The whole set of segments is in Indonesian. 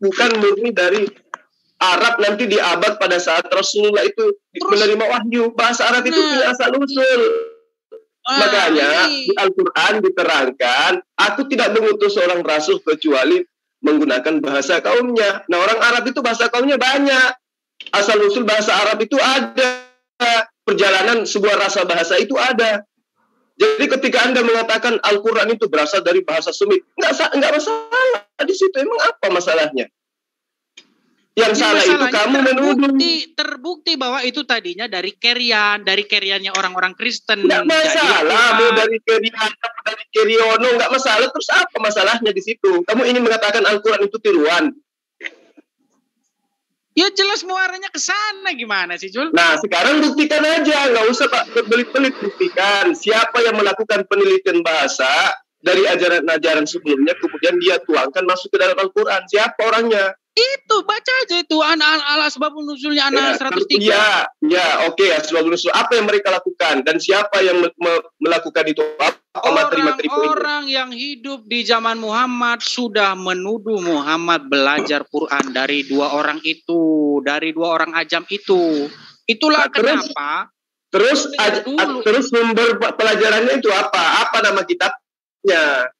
bukan murni dari Arab nanti di abad pada saat Rasulullah itu menerima wahyu. Bahasa Arab itu punya asal usul. Makanya di Al-Quran diterangkan, aku tidak mengutus seorang rasul kecuali menggunakan bahasa kaumnya. Nah, orang Arab itu bahasa kaumnya banyak. Asal usul bahasa Arab itu ada. Perjalanan sebuah rasa bahasa itu ada. Jadi ketika Anda mengatakan Al-Quran itu berasal dari bahasa Semit, nggak masalah di situ. Emang apa masalahnya? Yang salah itu kamu menuduh. Terbukti bahwa itu tadinya dari Keriannya orang-orang Kristen. Nggak masalah, mau dari Kerian, dari Keriono, nggak masalah. Terus apa masalahnya di situ? Kamu ingin mengatakan Al-Quran itu tiruan? Ya jelas muaranya ke sana, gimana sih, Jul? Nah, sekarang buktikan aja, nggak usah Pak berbelit-belit, buktikan siapa yang melakukan penelitian bahasa dari ajaran-ajaran sebelumnya, kemudian dia tuangkan masuk ke dalam Al-Quran. Siapa orangnya? Itu, baca aja itu, asbabun nuzulnya anak 103. Ya, oke, asbabun nuzul. Apa yang mereka lakukan? Dan siapa yang melakukan itu? Apa materi-materi orang yang hidup di zaman Muhammad sudah menuduh Muhammad belajar Quran dari dua orang itu, dari dua orang ajam itu. Itulah kenapa. Terus sumber pelajarannya itu apa? Apa nama kitabnya?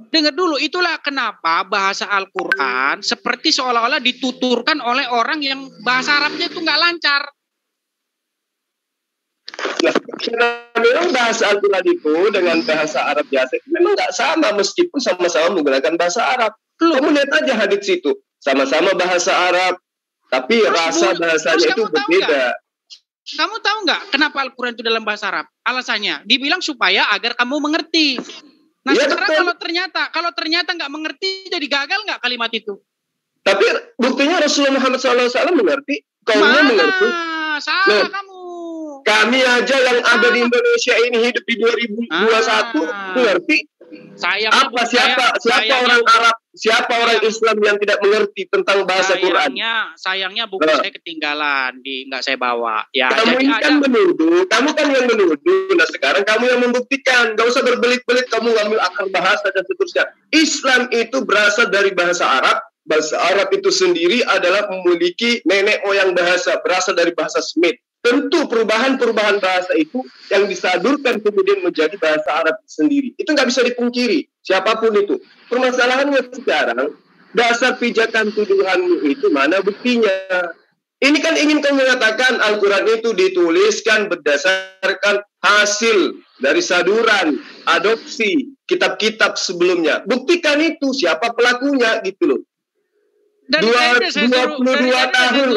Dengar dulu, itulah kenapa bahasa Al-Quran seperti seolah-olah dituturkan oleh orang yang bahasa Arabnya itu nggak lancar. Memang bahasa Al-Quran itu dengan bahasa Arab biasa memang nggak sama meskipun sama-sama menggunakan bahasa Arab. Kamu lihat aja hadits itu, sama-sama bahasa Arab, tapi rasa bahasanya itu berbeda. Kamu tahu nggak kenapa Al-Quran itu dalam bahasa Arab? Alasannya, dibilang supaya agar kamu mengerti. Nah ya, sekarang kalau ternyata nggak mengerti, jadi gagal nggak kalimat itu? Tapi buktinya Rasulullah Muhammad SAW mengerti, kaumnya mengerti. Salah kamu. Kami aja yang ada di Indonesia ini hidup di 2021 mengerti. Siapa orang Arab, siapa orang Islam yang tidak mengerti tentang bahasa Quran? Sayangnya buku saya ketinggalan, nggak saya bawa. Ya, kamu kan menuduh, kamu kan yang menuduh. Nah sekarang kamu yang membuktikan. Gak usah berbelit-belit, kamu ngambil akar bahasa dan seterusnya. Islam itu berasal dari bahasa Arab. Bahasa Arab itu sendiri adalah memiliki nenek moyang bahasa, berasal dari bahasa Semit. Tentu perubahan-perubahan bahasa itu yang disadurkan kemudian menjadi bahasa Arab sendiri. Itu nggak bisa dipungkiri, siapapun itu. Permasalahannya sekarang, dasar pijakan tuduhanmu itu mana buktinya? Ini kan ingin kamu mengatakan Al-Quran itu dituliskan berdasarkan hasil dari saduran, adopsi, kitab-kitab sebelumnya. Buktikan itu, siapa pelakunya gitu loh. 22 tahun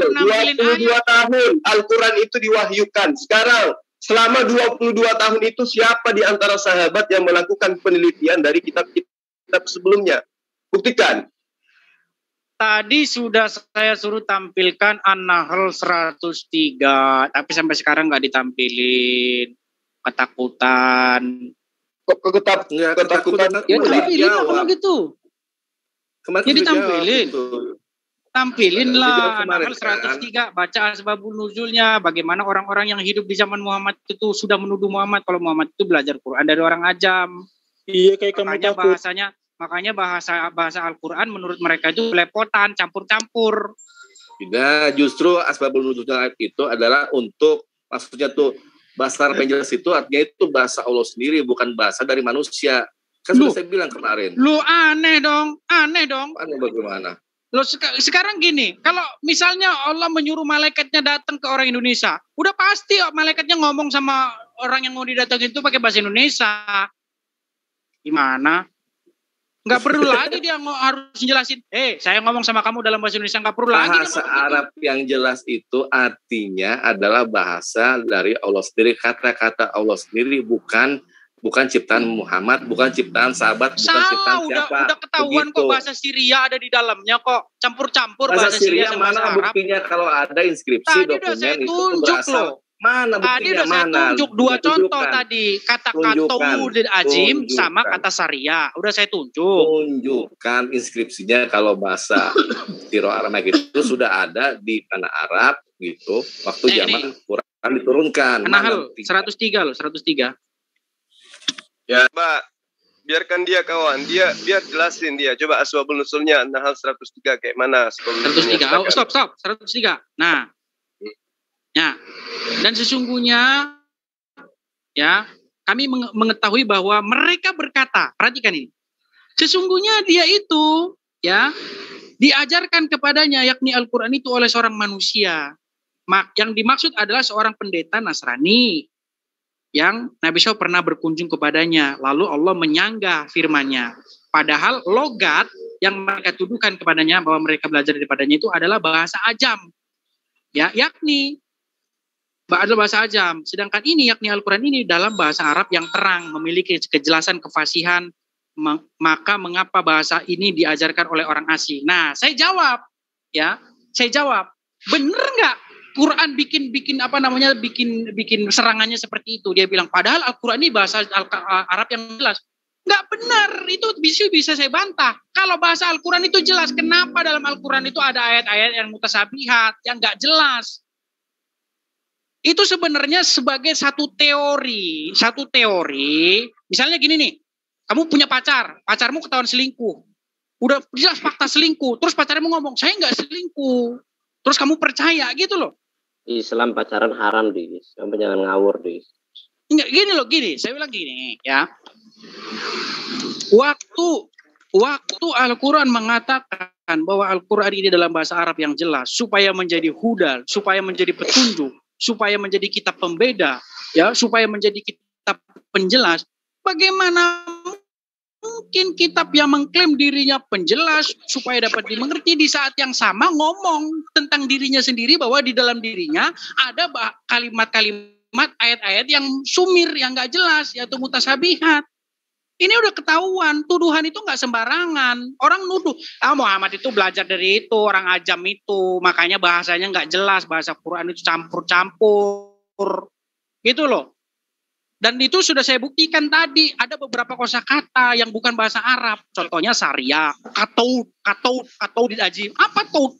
Al-Quran itu diwahyukan. Sekarang selama 22 tahun itu siapa di antara sahabat yang melakukan penelitian dari kitab-kitab sebelumnya? Buktikan. Tadi sudah saya suruh tampilkan An-Nahl 103, tapi sampai sekarang nggak ditampilin. Ketakutan. Kok ketakutan? Ya tampilin lah kalau gitu. Ya ditampilin. Tampilin lah An-Nahl 103, baca asbabun nuzulnya, bagaimana orang-orang yang hidup di zaman Muhammad itu sudah menuduh Muhammad kalau Muhammad itu belajar Quran dari orang ajam. Iya, kayak kamu takut. Makanya bahasa Al-Quran menurut mereka itu belepotan, campur-campur. Tidak, justru asbabun nuzulnya itu adalah untuk, maksudnya tuh bahasa Arab yang jelas itu artinya itu bahasa Allah sendiri, bukan bahasa dari manusia. Kan sudah saya bilang kemarin. Lu aneh dong. Aneh bagaimana? Loh sekarang gini, kalau misalnya Allah menyuruh malaikatnya datang ke orang Indonesia, udah pasti malaikatnya ngomong sama orang yang mau didatangin itu pakai bahasa Indonesia. Gimana? Nggak perlu lagi dia harus jelasin, saya ngomong sama kamu dalam bahasa Indonesia, nggak perlu lagi. Bahasa Arab yang jelas itu artinya adalah bahasa dari Allah sendiri, kata-kata Allah sendiri, bukan ciptaan Muhammad, bukan ciptaan sahabat, bukan ciptaan siapa. Udah ketahuan begitu. Kok bahasa Syria ada di dalamnya kok, campur-campur bahasa Syria sama mana bahasa buktinya Arab. Kalau ada inskripsi tadi dokumen itu berasal. Mana buktinya? Tadi udah saya tunjuk dua contoh tadi, kata Qatumudin Azim sama kata Syria, udah saya tunjukkan inskripsinya kalau bahasa Tiro Aramek itu sudah ada di tanah Arab gitu, waktu zaman Quran diturunkan. An-Nahl 103 loh, 103. Ya, Mbak. Biarkan dia kawan, biar jelasin dia. Coba asbabun nuzulnya An-Nahl 103 kayak mana? 103. Oh, stop. 103. Nah. Ya. Dan sesungguhnya ya, kami mengetahui bahwa mereka berkata, perhatikan ini. Sesungguhnya dia itu ya diajarkan kepadanya yakni Al-Qur'an itu oleh seorang manusia. Yang dimaksud adalah seorang pendeta Nasrani yang Nabi SAW pernah berkunjung kepadanya. Lalu Allah menyanggah firman-Nya. Padahal logat yang mereka tuduhkan kepadanya bahwa mereka belajar daripadanya itu adalah bahasa ajam. Ya, yakni adalah bahasa ajam. Sedangkan ini yakni Al-Quran ini dalam bahasa Arab yang terang, memiliki kejelasan, kefasihan. Maka mengapa bahasa ini diajarkan oleh orang asing? Nah, saya jawab, bener nggak Quran bikin serangannya seperti itu? Dia bilang, padahal Al-Quran ini bahasa Arab yang jelas. Nggak benar, itu bisa saya bantah. Kalau bahasa Al-Quran itu jelas, kenapa dalam Al-Quran itu ada ayat-ayat yang mutasabihat, yang nggak jelas? Itu sebenarnya sebagai satu teori. Misalnya gini nih, kamu punya pacarmu ketahuan selingkuh. Udah jelas fakta selingkuh, terus pacarmu ngomong, saya nggak selingkuh. Terus kamu percaya gitu loh. Islam pacaran haram, Dis. Kamu jangan ngawur, Dis. Enggak, gini, saya bilang gini, ya. Waktu Al-Quran mengatakan bahwa Al-Quran ini dalam bahasa Arab yang jelas, supaya menjadi huda, supaya menjadi petunjuk, supaya menjadi kitab pembeda, ya, supaya menjadi kitab penjelas. Bagaimana mungkin kitab yang mengklaim dirinya penjelas supaya dapat dimengerti di saat yang sama ngomong tentang dirinya sendiri bahwa di dalam dirinya ada kalimat-kalimat ayat-ayat yang sumir, yang nggak jelas, yaitu mutasabihat. Ini udah ketahuan, tuduhan itu nggak sembarangan. Orang nuduh, Muhammad itu belajar dari itu, orang ajam itu, makanya bahasanya nggak jelas, bahasa Quran itu campur-campur, gitu loh. Dan itu sudah saya buktikan tadi, ada beberapa kosakata yang bukan bahasa Arab. Contohnya syariah, kataud ajim. Apa taud?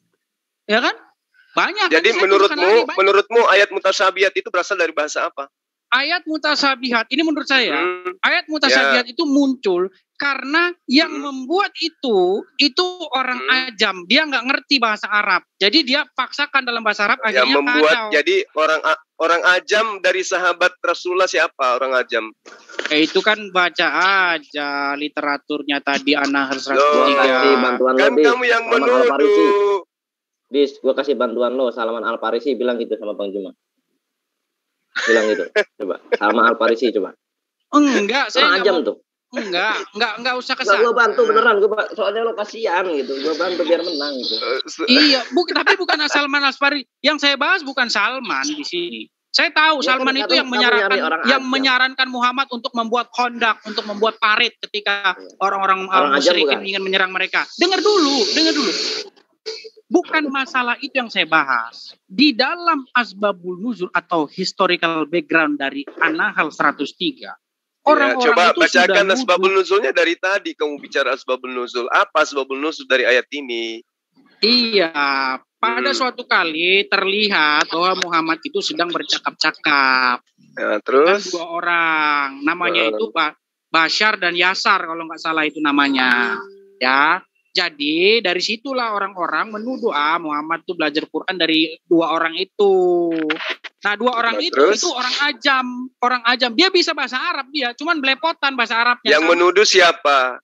Ya kan? Banyak. Jadi menurutmu ayat mutasabihat itu berasal dari bahasa apa? Ayat mutasabihat, ini menurut saya, ayat mutasabihat itu muncul karena yang membuat itu orang ajam. Dia nggak ngerti bahasa Arab. Jadi dia paksakan dalam bahasa Arab, akhirnya yang membuat kacau. Jadi orang ajam dari sahabat Rasulullah siapa orang ajam? Itu kan baca aja literaturnya tadi An-Nahl 103. Kan kamu yang menuduh. Dis, gue kasih bantuan lo. Salman Al-Farisi bilang gitu sama Bang Juma. Bilang gitu. Coba. Salman Al-Farisi coba. Enggak, saya orang ajam tuh. Enggak usah kesana. Gue bantu beneran, soalnya lo kasihan gitu. Gue bantu biar menang gitu. Iya, tapi bukan Salman Al-Farisi. Yang saya bahas bukan Salman di sini. Saya tahu ya, Salman itu yang menyarankan Muhammad untuk membuat kondak, untuk membuat parit ketika orang-orang musyrikin ingin menyerang mereka. Dengar dulu. Bukan masalah itu yang saya bahas. Di dalam asbabul nuzul atau historical background dari An-Nahl 103. Orang-orang coba itu bacakan asbabul nuzulnya dari tadi. Kamu bicara asbabul nuzul. Apa asbabul nuzul dari ayat ini? Iya, pada suatu kali terlihat bahwa Muhammad itu sedang bercakap-cakap. Ya, terus? Dengan 2 orang. Namanya itu Bashar dan Yasar kalau nggak salah itu namanya. Ya. Jadi dari situlah orang-orang menuduh Muhammad tuh belajar Quran dari 2 orang itu. Nah 2 orang itu orang ajam. Dia bisa bahasa Arab dia, cuman belepotan bahasa Arabnya. Yang menuduh siapa?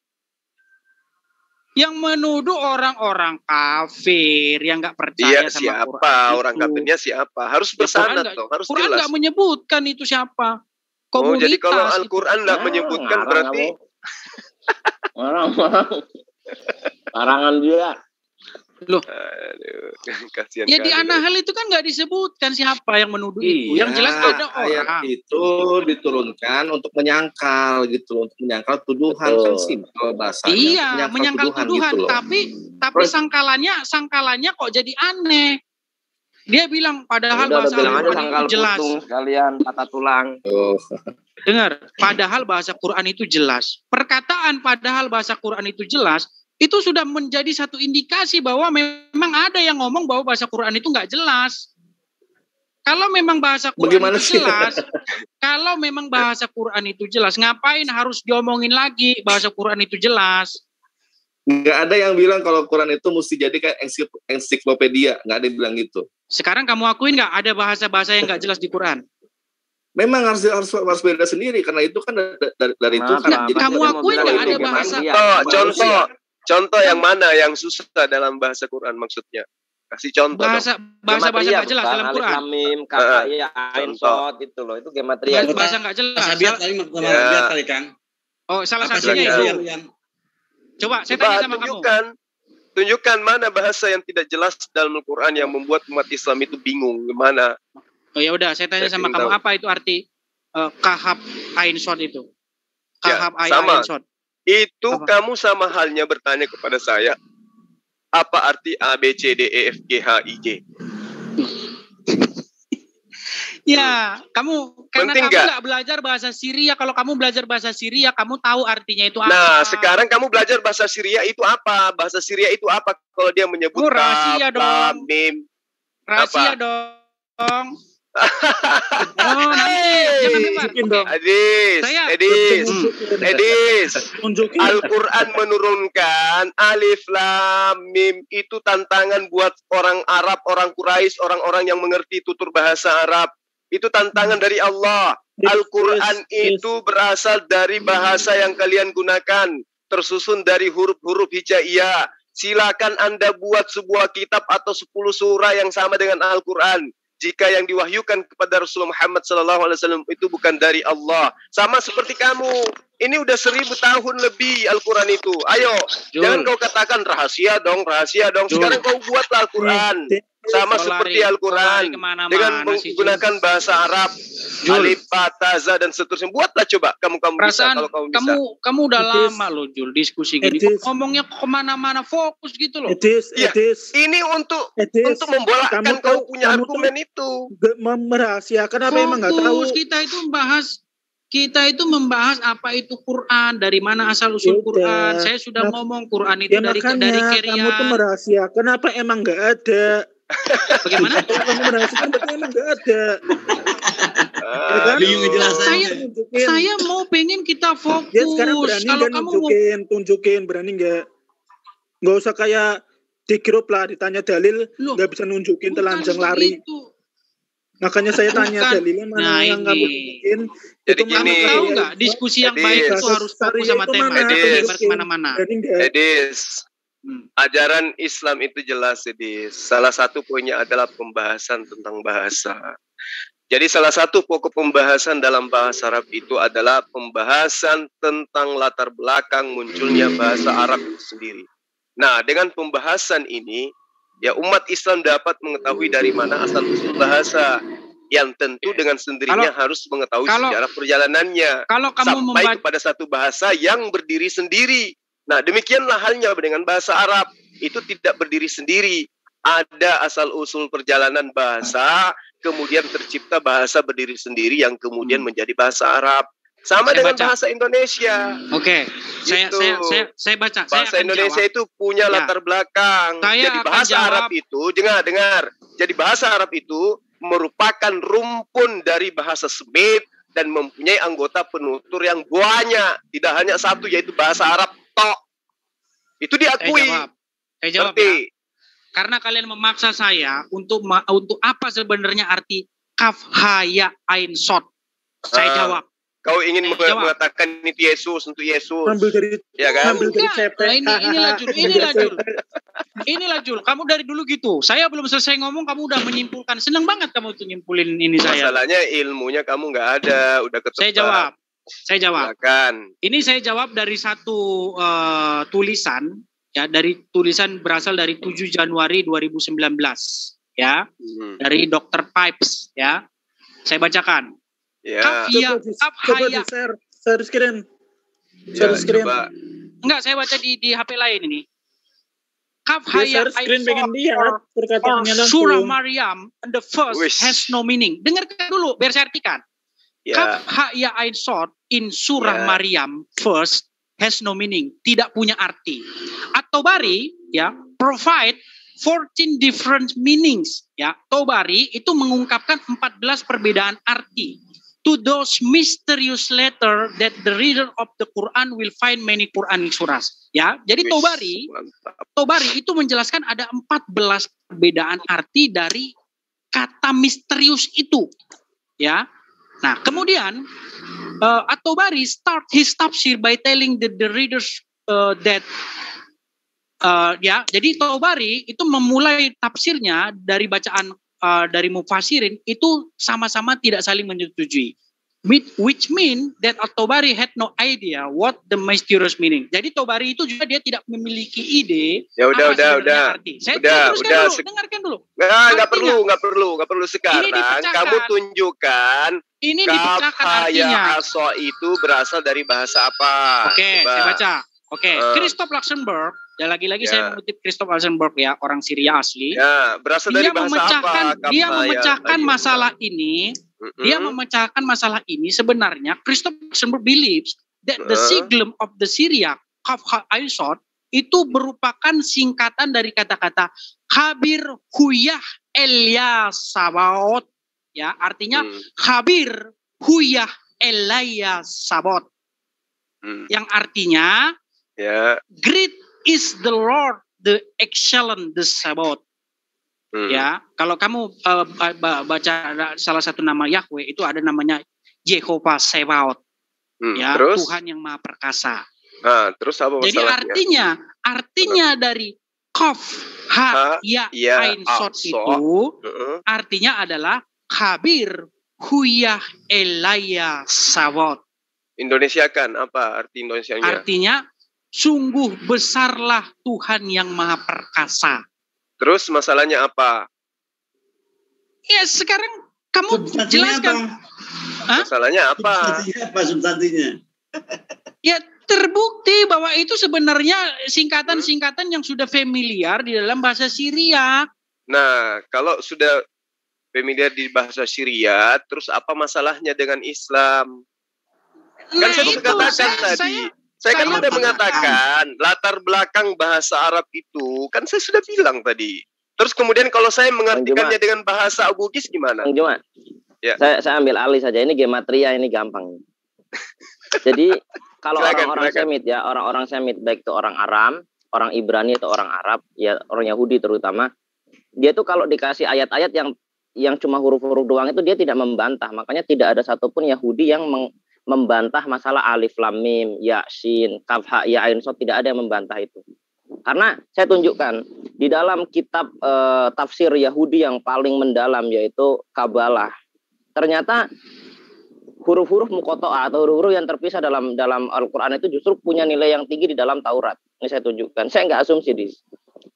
Yang menuduh orang-orang kafir yang nggak percaya sama siapa? Quran. Orang kafirnya siapa? Harus bersanad dong, harus Quran jelas. Quran nggak menyebutkan itu siapa. Komunitas. Jadi kalau Al-Quran nggak menyebutkan berarti orang-orang. Larangan dia. Loh. Kasihan ya di An-Nahl itu kan nggak disebutkan siapa yang menuduh itu. Yang jelas ada orang. Itu diturunkan untuk menyangkal gitu, untuk menyangkal tuduhan kan simpel bahasanya. Iya, menyangkal tuduhan gitu, tapi sangkalannya kok jadi aneh. Dia bilang padahal bahasa Al-Quran itu jelas. Sekalian patah tulang. Dengar, padahal bahasa Quran itu jelas. Perkataan padahal bahasa Quran itu jelas, itu sudah menjadi satu indikasi bahwa memang ada yang ngomong bahwa bahasa Quran itu nggak jelas. Kalau memang bahasa Quran itu jelas, kalau memang bahasa Quran itu jelas, ngapain harus diomongin lagi bahasa Quran itu jelas? Nggak ada yang bilang kalau Quran itu mesti jadi kayak ensiklopedia, nggak ada yang bilang gitu. Sekarang kamu akuin nggak ada bahasa-bahasa yang nggak jelas di Quran? Memang harus beda sendiri karena itu kan dari itu kan. Jadi kamu akuin nggak ada bahasa? Contoh yang mana yang susah dalam bahasa Quran maksudnya? Kasih contoh. Bahasa nggak jelas dalam Quran. Alif lam mim, kata ya, ain shad itu loh, itu gematria. Bahasa nggak jelas. Biar kali kan. Oh, salah satunya itu. Coba saya tanya sama kamu. Tunjukkan mana bahasa yang tidak jelas dalam Al-Quran yang membuat umat Islam itu bingung gimana. Oh ya udah, saya tanya sama kamu, apa itu arti kahab ain shad itu? Kahab ain shad. Itu apa? Kamu sama halnya bertanya kepada saya, apa arti A, B, C, D, E, F, G, H, I, J? Ya, karena kamu nggak belajar bahasa Syria. Kalau kamu belajar bahasa Syria, kamu tahu artinya itu apa. Nah, sekarang kamu belajar bahasa Syria itu apa? Bahasa Syria itu apa? Kalau dia menyebut rahasia dong. Mim, rahasia dong. Edis. Al-Quran menurunkan alif lam mim itu tantangan buat orang Arab, orang Quraisy, orang-orang yang mengerti tutur bahasa Arab. Itu tantangan dari Allah. Al-Quran itu berasal dari bahasa yang kalian gunakan, tersusun dari huruf-huruf hijaiyah. Silakan Anda buat sebuah kitab atau 10 surah yang sama dengan Al-Quran. Jika yang diwahyukan kepada Rasulullah Muhammad SAW itu bukan dari Allah. Sama seperti kamu. Ini udah 1000 tahun lebih Al-Quran itu. Ayo, jangan kau katakan rahasia dong. Sekarang kau buatlah Al-Quran. Sama seperti Al-Quran. Dengan menggunakan bahasa Arab. Alif, Ba, Ta, Za, dan seterusnya. Buatlah coba. Kamu bisa kalau kamu bisa. Kamu udah lama loh Jul diskusi gini. Ngomongnya kemana-mana fokus gitu loh. Ini untuk membolakkan kau punya argumen itu. Merahasiakan apa emang nggak tahu. Kita itu membahas apa itu Quran, dari mana asal usul Quran. Saya sudah ngomong Quran itu dari Kerian. Kamu tuh merahasiakan apa emang nggak ada. Bagaimana? Kamu merahasiakan berarti emang nggak ada. Saya mau pengen kita fokus. Ya sekarang berani nggak tunjukin berani nggak? Nggak usah kayak di grup lah ditanya dalil nggak bisa nunjukin, telanjang lari. Makanya saya tanya dalilnya mana yang kamu tunjukin. Jadi kamu tahu nggak diskusi yang baik itu harus fokus sama tema, kemana-mana. Edis, ajaran Islam itu jelas, Edis. Salah satu poinnya adalah pembahasan tentang bahasa. Jadi salah satu pokok pembahasan dalam bahasa Arab itu adalah pembahasan tentang latar belakang munculnya bahasa Arab itu sendiri. Nah, dengan pembahasan ini, ya umat Islam dapat mengetahui dari mana asal usul bahasa, yang tentu dengan sendirinya harus mengetahui sejarah perjalanannya sampai kepada satu bahasa yang berdiri sendiri. Nah, demikianlah halnya dengan bahasa Arab. Itu tidak berdiri sendiri. Ada asal usul perjalanan bahasa, kemudian tercipta bahasa berdiri sendiri yang kemudian menjadi bahasa Arab. Sama dengan bahasa Indonesia. Oke, saya baca. Bahasa Indonesia itu punya latar belakang. Jadi bahasa Arab itu, dengar. Jadi bahasa Arab itu merupakan rumpun dari bahasa Semit dan mempunyai anggota penutur yang banyak. Tidak hanya satu, yaitu bahasa Arab tok. Itu diakui. Saya jawab ya. Karena kalian memaksa saya untuk apa sebenarnya arti kaf ha ya ain shad. Saya jawab. Kau ingin mengatakan itu Yesus untuk Yesus. Ambil dari Inilah Jul. Kamu dari dulu gitu. Saya belum selesai ngomong kamu udah menyimpulkan. Senang banget kamu tuh nyimpulin ini saya. Masalahnya ilmunya kamu nggak ada, udah ketebak. Saya jawab. Silakan. Ini saya jawab dari satu tulisan, ya, dari tulisan berasal dari 7 Januari 2019, ya. Dari Dr. Pipes, ya. Saya bacakan. Ya. Coba share screen. Enggak, saya baca di HP lain ini. Kaf haya surah Maryam and the first has no meaning. Dengarkan dulu biar saya artikan. Kaf haya ain shad in surah Maryam first has no meaning, tidak punya arti. At-Tabari provide 14 different meanings. Ya, Tobari itu mengungkapkan 14 perbedaan arti. To those mysterious letter that the reader of the Quran will find many Quranic surahs. Ya, jadi Tobari itu menjelaskan ada 14 perbedaan arti dari kata misterius itu. Ya. Nah, kemudian At-Tobari start his tafsir by telling the readers that ya, jadi Tobari itu memulai tafsirnya dari bacaan dari mufasirin itu sama-sama tidak saling menyetujui. Which mean that At-Tobari had no idea what the mysterious meaning. Jadi Tobari itu juga dia tidak memiliki ide. Ya udah. Arti. Dengarkan dulu. Nggak perlu sekarang. Kamu tunjukkan. Ini dibacakan artinya. Aso itu berasal dari bahasa apa? Oke, saya baca. Oke, Christoph Luxemburg. Dan lagi-lagi saya mengutip Christoph Luxemburg ya, orang Syria asli. Ya, berasal dari bahasa apa? Dia memecahkan masalah ini. Dia memecahkan masalah ini sebenarnya Christoph Luxemburg believes that the siglum of the Syriac Kaf Ha Ain Sod itu merupakan singkatan dari kata-kata Khabir Huyah Elia Sabot. Ya, artinya Khabir Huyah Elia Sabot. Yang artinya great is the Lord, the excellent, the Sabot. Ya, kalau kamu baca salah satu nama Yahweh itu ada namanya Jehovah Sebaot. Ya, terus? Tuhan yang Maha Perkasa. Terus apa masalahnya? Jadi artinya dari Qaf Ha Ya Ain Sod itu artinya adalah Khabir Huyah Elaya Sabot. Indonesiakan apa arti Indonesianya? Artinya sungguh besarlah Tuhan yang Maha Perkasa. Terus masalahnya apa? Ya sekarang kamu jelaskan. Masalahnya apa? Substansinya? Ya terbukti bahwa itu sebenarnya singkatan-singkatan yang sudah familiar di dalam bahasa Syria. Nah, kalau sudah familiar di bahasa Syria, terus apa masalahnya dengan Islam? Kan saya katakan tadi. Saya kan sudah mengatakan latar belakang bahasa Arab itu kan saya sudah bilang tadi. Terus kemudian kalau saya mengartikannya dengan bahasa Bugis gimana? Bang Juma, ya. Saya ambil alih saja. Ini gematria, ini gampang. Jadi kalau orang-orang Semit ya, orang-orang Semit baik itu orang Aram, orang Ibrani atau orang Arab, ya orang Yahudi terutama, dia tuh kalau dikasih ayat-ayat yang cuma huruf-huruf doang itu dia tidak membantah. Makanya tidak ada satupun Yahudi yang membantah masalah alif lam mim, ya sin, kaf ha ya ain sod, tidak ada yang membantah itu. Karena saya tunjukkan di dalam kitab tafsir Yahudi yang paling mendalam yaitu Kabalah. Ternyata huruf-huruf muqatta'ah atau huruf-huruf yang terpisah dalam Al-Qur'an itu justru punya nilai yang tinggi di dalam Taurat. Ini saya tunjukkan. Saya nggak asumsi,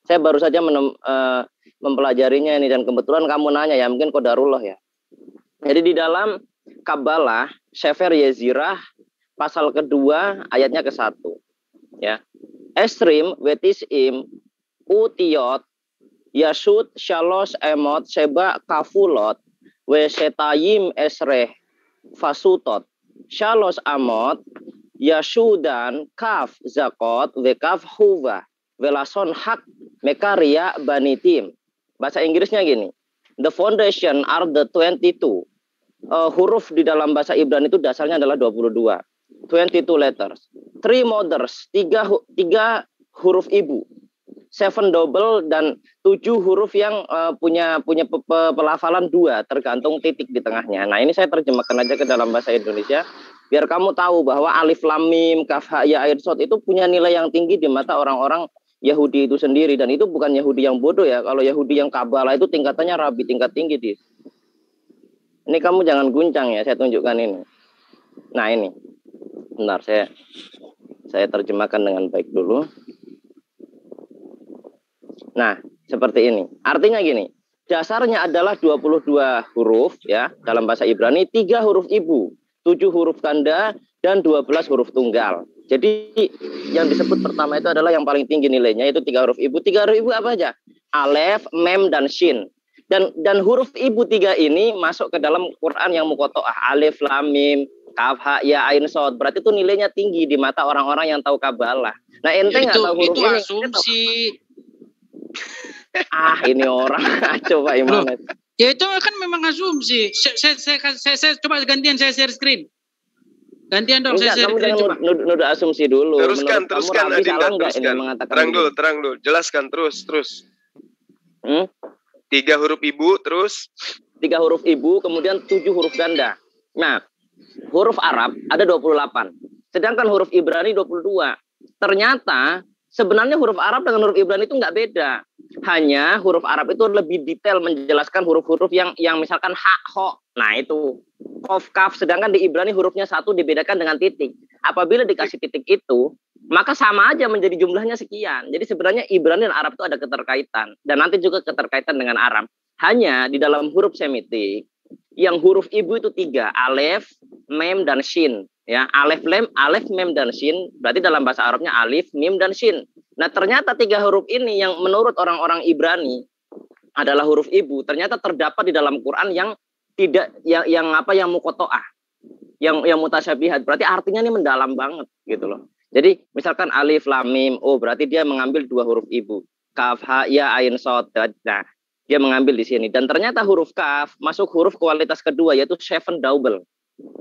saya baru saja mempelajarinya ini dan kebetulan kamu nanya ya, mungkin qadarullah ya. Jadi di dalam Kabalah Sefer Yezirah pasal kedua ayatnya ke-1 ya. Esrim wetisim utiot yasud shalos emot seba kafulot wesetayim esreh fasutot shalos amot yasudan kaf zakot wekaf huwa welason hak mekaria banitim. Bahasa Inggrisnya gini, the foundation are the 22. Huruf di dalam bahasa Ibrani itu dasarnya adalah 22 letters, 3 mothers, 3 huruf ibu, 7 double dan 7 huruf yang punya pelafalan 2 tergantung titik di tengahnya. Nah, ini saya terjemahkan aja ke dalam bahasa Indonesia biar kamu tahu bahwa alif lam mim kaf ha ya ain sod itu punya nilai yang tinggi di mata orang-orang Yahudi itu sendiri, dan itu bukan Yahudi yang bodoh ya. Kalau Yahudi yang Kabalah itu tingkatannya rabi, tingkat tinggi di. Ini kamu jangan guncang ya, saya tunjukkan ini. Nah ini, bentar saya terjemahkan dengan baik dulu. Nah, seperti ini. Artinya gini, dasarnya adalah 22 huruf ya dalam bahasa Ibrani, 3 huruf ibu, 7 huruf tanda, dan 12 huruf tunggal. Jadi yang disebut pertama itu adalah yang paling tinggi nilainya, itu 3 huruf ibu. 3 huruf ibu apa aja? Alef, mem, dan shin. Dan huruf ibu 3 ini masuk ke dalam Quran yang muqatta'ah, alif lam mim kaf ha ya ain sod. Berarti itu nilainya tinggi di mata orang-orang yang tahu Kabalah. Nah, ente nggak tahu huruf itu ini. Asumsi. Ini orang coba Imamet. Ya itu kan memang asumsi. Saya coba gantian saya share screen. Gantian dong saya share screen coba. Nuduh asumsi dulu. Teruskan Adinda, teruskan. Terang dulu. Jelaskan terus. 3 huruf ibu terus 3 huruf ibu kemudian 7 huruf ganda. Nah, huruf Arab ada 28. Sedangkan huruf Ibrani 22. Ternyata sebenarnya huruf Arab dengan huruf Ibrani itu nggak beda. Hanya huruf Arab itu lebih detail menjelaskan huruf-huruf yang misalkan ha, ho. Nah itu kof, kaf. Sedangkan di Ibrani hurufnya 1 dibedakan dengan titik. Apabila dikasih titik itu, maka sama aja menjadi jumlahnya sekian. Jadi sebenarnya Ibrani dan Arab itu ada keterkaitan. Dan nanti juga keterkaitan dengan Aram. Hanya di dalam huruf Semitik, yang huruf ibu itu 3. Alef, mem, dan shin. Ya, alef, mem, dan shin. Berarti dalam bahasa Arabnya alif, mim, dan shin. Nah ternyata 3 huruf ini yang menurut orang-orang Ibrani adalah huruf ibu. Ternyata terdapat di dalam Quran yang tidak, yang muqoto'ah. Yang mutasyabihat. Berarti artinya ini mendalam banget gitu loh. Jadi misalkan alif, lam, mim, berarti dia mengambil 2 huruf ibu. Kaf, ha, ya, ain, shad. Nah, dia mengambil di sini. Dan ternyata huruf kaf masuk huruf kualitas kedua yaitu 7 double.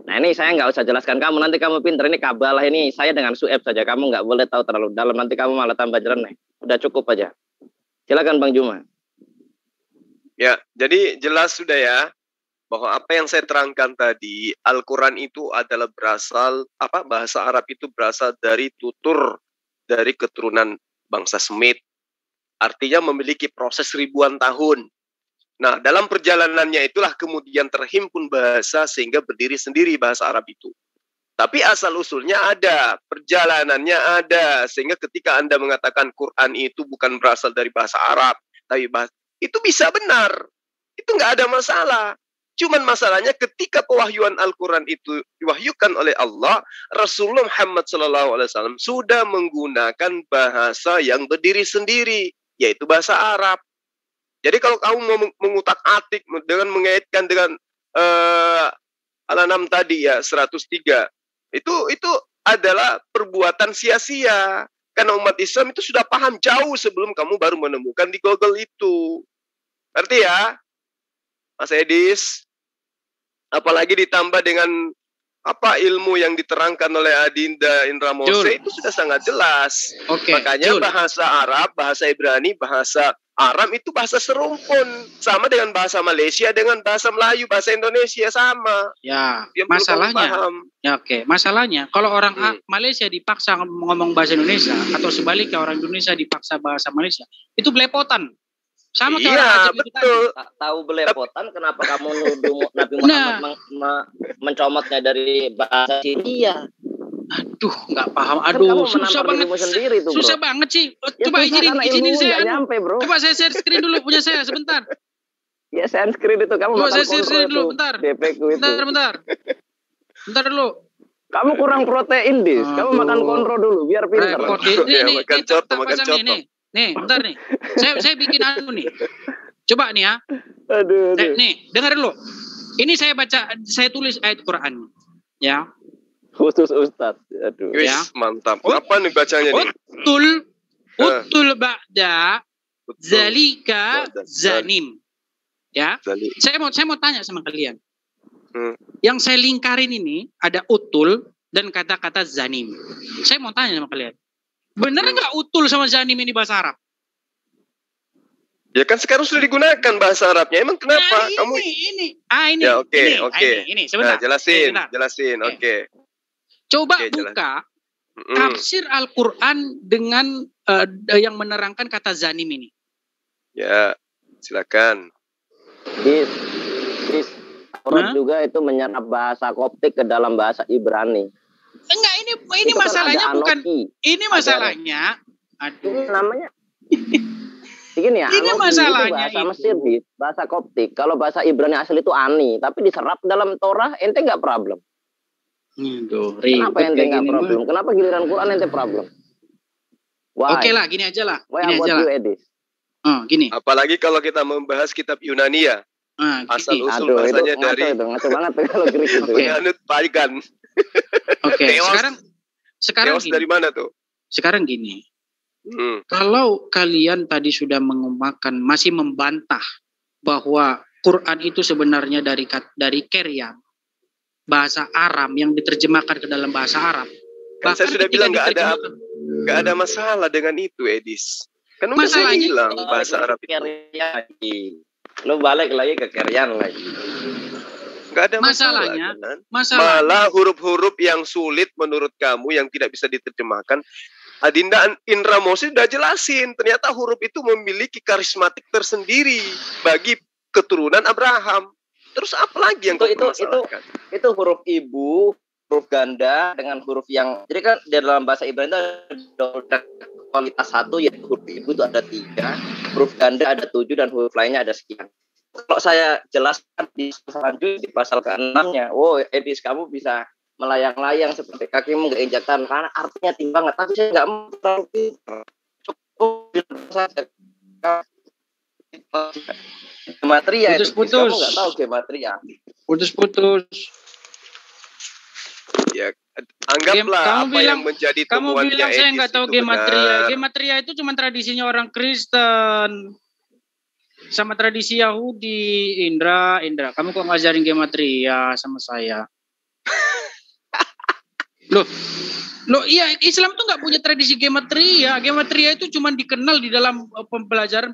Nah ini saya nggak usah jelaskan kamu, nanti kamu pinter. Ini kabalah ini, saya dengan sueb saja. Kamu nggak boleh tahu terlalu dalam, nanti kamu malah tambah jereneh. Udah cukup aja. Silakan Bang Juma. Ya, jadi jelas sudah ya bahwa apa yang saya terangkan tadi, Al-Quran itu adalah berasal, bahasa Arab itu berasal dari tutur dari keturunan bangsa Semit. Artinya memiliki proses ribuan tahun. Nah, dalam perjalanannya itulah kemudian terhimpun bahasa sehingga berdiri sendiri bahasa Arab itu. Tapi asal-usulnya ada, perjalanannya ada. Sehingga ketika Anda mengatakan Quran itu bukan berasal dari bahasa Arab, tapi itu bisa benar. Itu nggak ada masalah. Cuman masalahnya ketika pewahyuan Al-Quran itu diwahyukan oleh Allah, Rasulullah Muhammad SAW sudah menggunakan bahasa yang berdiri sendiri, yaitu bahasa Arab. Jadi kalau kamu mau mengutak-atik dengan mengaitkan dengan Al-An'am tadi ya 103, itu adalah perbuatan sia-sia. Karena umat Islam itu sudah paham jauh sebelum kamu baru menemukan di Google itu. Ngerti ya, Mas Edis? Apalagi ditambah dengan ilmu yang diterangkan oleh Adinda Indra Mose itu sudah sangat jelas. Makanya bahasa Arab, bahasa Ibrani, bahasa Aram itu bahasa serumpun, sama dengan bahasa Malaysia dengan bahasa Melayu, bahasa Indonesia sama. Ya, masalahnya kalau orang Malaysia dipaksa ngomong bahasa Indonesia atau sebaliknya orang Indonesia dipaksa bahasa Malaysia, itu belepotan. Sama kayak orang Aceh betul. Tahu belepotan, kenapa kamu nuduh Nabi Muhammad mencomotnya dari bahasa Syria? Aduh, nggak paham. Aduh, susah banget. Sendiri tuh, susah banget sih. Coba izinin saya. Nyampe, bro. Coba saya share screen dulu punya saya sebentar. Ya, share screen itu kamu makan saya share screen dulu bentar. Bentar dulu. Kamu kurang protein, Dis. Kamu makan kontrol dulu biar pintar. Makan coto. Nih, bentar nih. Saya bikin nih. Coba nih ya. Aduh. Nih, dengar dulu. Ini saya tulis ayat Quran. Ya. Khusus Ustadz. Aduh. Ya. Mantap. Apa nih bacanya nih? Utul ba'da zalika zanim. Ya. Saya mau tanya sama kalian. Yang saya lingkarin ini ada utul dan kata-kata zanim. Saya mau tanya sama kalian. Benar nggak utul sama zanim ini bahasa Arab? Ya kan sekarang sudah digunakan bahasa Arabnya. Emang kenapa? Ini. Ya, oke. Ini sebentar. Nah, jelasin. Oke. Coba buka tafsir Al-Quran dengan yang menerangkan kata zanim ini. Ya, silakan. Quran juga itu menyerap bahasa Koptik ke dalam bahasa Ibrani. Enggak, ini masalahnya bukan. Ini masalahnya. Aduh. Namanya. Begini ya. Ini masalahnya bahasa Mesir, bahasa Koptik. Kalau bahasa Ibrani asli itu ani, tapi diserap dalam Torah, ente nggak problem. Kenapa ente nggak problem? Kenapa giliran Quran ente problem? Oke lah, gini aja lah. Gini. Apalagi kalau kita membahas kitab Yunani ya. Asal usul bahasanya dari. Ngaco banget kalau Greek itu. Anut pagan. Oke. Sekarang Teos gini. dari mana tuh? Sekarang gini. Kalau kalian tadi sudah mengumpulkan, masih membantah bahwa Quran itu sebenarnya dari Keryan, bahasa Aram yang diterjemahkan ke dalam bahasa Arab. Kan saya sudah bilang nggak ada masalah dengan itu, Edis. Kan udah saya bilang bahasa Arab itu. Lo balik lagi ke Keryan lagi. Nggak ada masalahnya. Malah huruf-huruf yang sulit menurut kamu yang tidak bisa diterjemahkan. Adinda Indra Mosi sudah jelasin, ternyata huruf itu memiliki karismatik tersendiri bagi keturunan Abraham. Terus apa lagi yang itu huruf ibu, huruf ganda dengan huruf yang, jadi kan di dalam bahasa Ibrani itu ada kualitas 1, yaitu huruf ibu itu ada 3, huruf ganda ada 7 dan huruf lainnya ada sekian. Kalau saya jelaskan di selanjutnya di pasal ke-6-nya, Edis kamu bisa melayang-layang seperti kakimu nggak injak tanah karena artinya tinggi banget, tapi saya nggak mau terlalu saja gematria. Putus-putus. Kamu nggak tahu gematria. Putus-putus. Ya, anggaplah apa yang menjadi temuannya. Kamu bilang saya nggak tahu gematria. Gematria itu cuma tradisinya orang Kristen. Sama tradisi Yahudi. Indra, kamu kok ngajarin gematria sama saya? Loh, iya, Islam tuh nggak punya tradisi gematria. Gematria itu cuma dikenal di dalam pembelajaran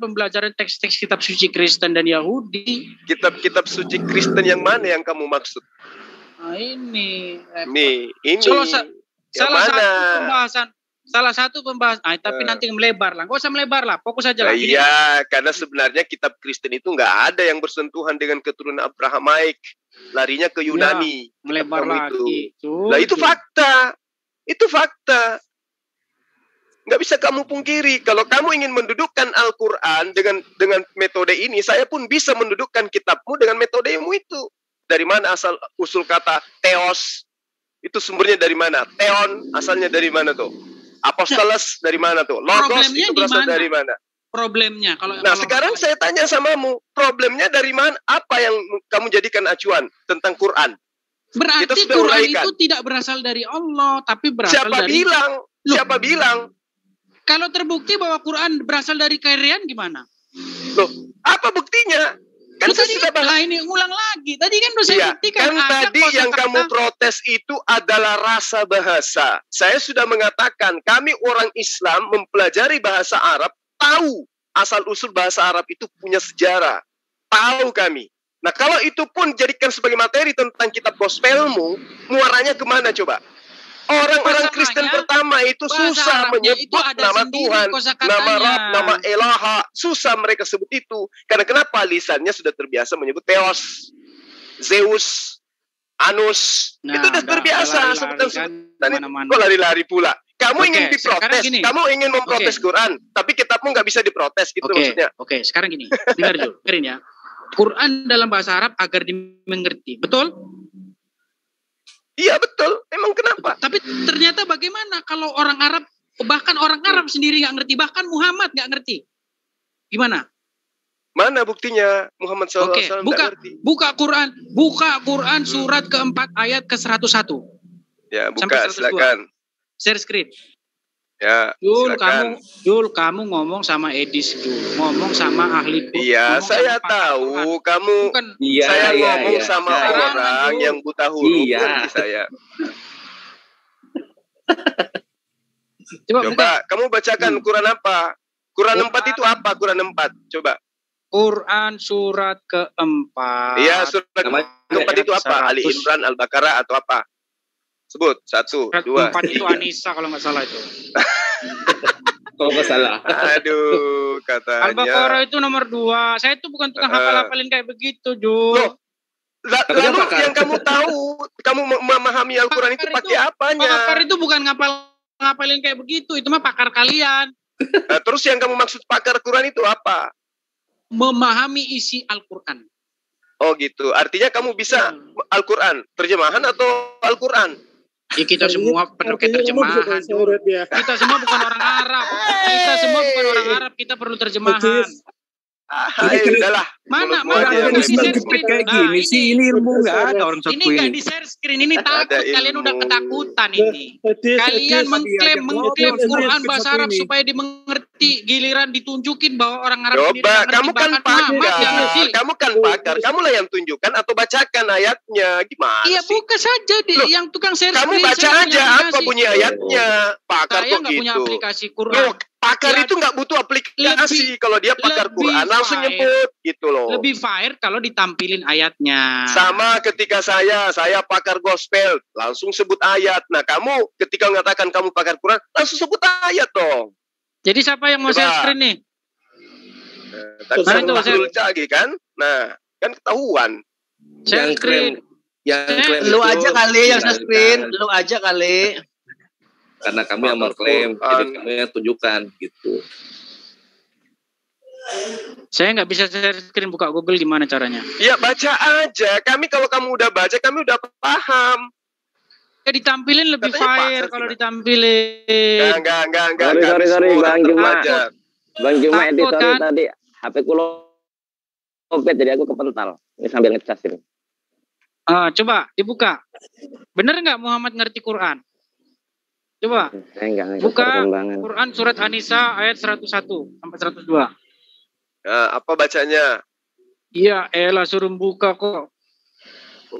teks-teks kitab suci Kristen dan Yahudi. Kitab-kitab suci Kristen yang mana yang kamu maksud? Nah, ini. Salah satu pembahasan. Tapi nanti melebar lah. Nggak usah melebar lah. Fokus aja lah. Iya, karena sebenarnya kitab Kristen itu nggak ada yang bersentuhan dengan keturunan Abrahamaik. Larinya ke Yunani. Ya, melebar lagi. Itu fakta. Itu fakta. Nggak bisa kamu pungkiri. Kalau kamu ingin mendudukkan Al-Quran dengan metode ini, saya pun bisa mendudukkan kitabmu dengan metodemu itu. Dari mana asal usul kata theos? Itu sumbernya dari mana? Theon asalnya dari mana tuh? Apostolos dari mana tuh? Logos itu berasal dari mana? Problemnya sekarang saya tanya samamu, problemnya dari mana? Apa yang kamu jadikan acuan tentang Quran? Berarti Quran itu tidak berasal dari Allah, tapi berasal dari... Siapa bilang? Kalau terbukti bahwa Quran berasal dari Keryan gimana? Loh, apa buktinya? Kan saya sudah bahas. Ini ulang lagi. Tadi kan udah saya buktikan. Kan tadi yang kamu protes itu adalah rasa bahasa. Saya sudah mengatakan, kami orang Islam mempelajari bahasa Arab, tahu asal-usul bahasa Arab itu punya sejarah. Tahu kami. Nah, kalau itu pun jadikan sebagai materi tentang kitab gospelmu, muaranya kemana coba? Orang-orang Kristen pertama itu susah menyebut nama Tuhan, nama Rab, nama Elaha. Susah mereka sebut itu. Karena kenapa? Lisannya sudah terbiasa menyebut Theos, Zeus, Anus. Itu sudah terbiasa. Sebutan-sebutan itu. Kok lari-lari pula? Kamu ingin diprotes, kamu ingin memprotes Quran, tapi kitabmu nggak bisa diprotes, gitu maksudnya. Sekarang gini, dengerin ya. Quran dalam bahasa Arab agar dimengerti, betul? Iya betul, emang kenapa? Tapi ternyata bagaimana kalau orang Arab, bahkan orang Arab sendiri nggak ngerti, bahkan Muhammad nggak ngerti, gimana? Mana buktinya Muhammad SAW nggak ngerti? Buka Quran surat keempat ayat ke-101. Ya, buka silakan. Share screen. Ya, Jul, kamu ngomong sama Edis, Jul. Ngomong sama ahli. Iya, saya tahu kamu. Saya ngomong sama orang yang buta huruf. Saya. Coba kamu bacakan Quran apa? Quran 4 itu apa? Quran 4. Coba. Quran surat keempat. Iya, surat keempat itu apa? Ali Imran, Al-Baqarah atau apa? Sebut 1, 2. 4 itu Anisa kalau nggak salah itu. Kalau nggak salah. Aduh, katanya. Al-Baqarah itu nomor 2. Saya itu bukan tukang hafal-hafalin kayak begitu, Jul. Lalu yang kamu tahu, kamu memahami Al-Quran itu pakai apanya? Pakar itu bukan ngapalin kayak begitu, itu mah pakar kalian. Terus yang kamu maksud pakar Quran itu apa? Memahami isi Al-Quran. Oh gitu, artinya kamu bisa Al-Quran, terjemahan atau Al-Quran? Ya kita semua perlu terjemahan. Kita semua bukan orang Arab. Kita perlu terjemahan. Udahlah. Mana di-share screen kayak gini sih, ini ilmu nggak ada orang satu ini. Ini nggak di-share screen, ini takut kalian udah ketakutan ini. Kalian mengklaim Quran bahasa Arab supaya dimengerti, giliran ditunjukin bahwa orang Arab ini coba, kamu kan pakar, kamu lah yang tunjukkan atau bacakan ayatnya, gimana Iya, buka saja yang tukang share screen. Kamu baca aja apa bunyi ayatnya, pakar kok gitu. Saya nggak punya aplikasi Quran. Pakar itu nggak butuh aplikasi, kalau dia pakar Quran langsung nyebut gitu loh. Lebih fair kalau ditampilin ayatnya. Sama ketika saya pakar gospel, langsung sebut ayat. Nah, kamu ketika mengatakan kamu pakar Quran, langsung sebut ayat dong. Jadi siapa yang mau share screen nih? Tadi saya lagi kan? Nah, kan ketahuan. Share screen. Yang lu aja kali yang share screen, lu aja kali. Karena kami yang mengklaim, jadi kami yang tunjukkan gitu. Saya nggak bisa share screen, buka Google gimana caranya? Iya, baca aja. Kalau kamu udah baca, kami udah paham. Ya ditampilin lebih fair kalau ditampilin. Enggak. Sorry, Bang Jumat. Bang Jumat itu kan? Tadi HP ku lopet jadi aku kepental. Ini sambil ngecas ini. Coba dibuka. Bener nggak Muhammad ngerti Quran? Coba buka Quran surat An-Nisa ayat 101 sampai 102. Apa bacanya? Iya, elah suruh buka kok.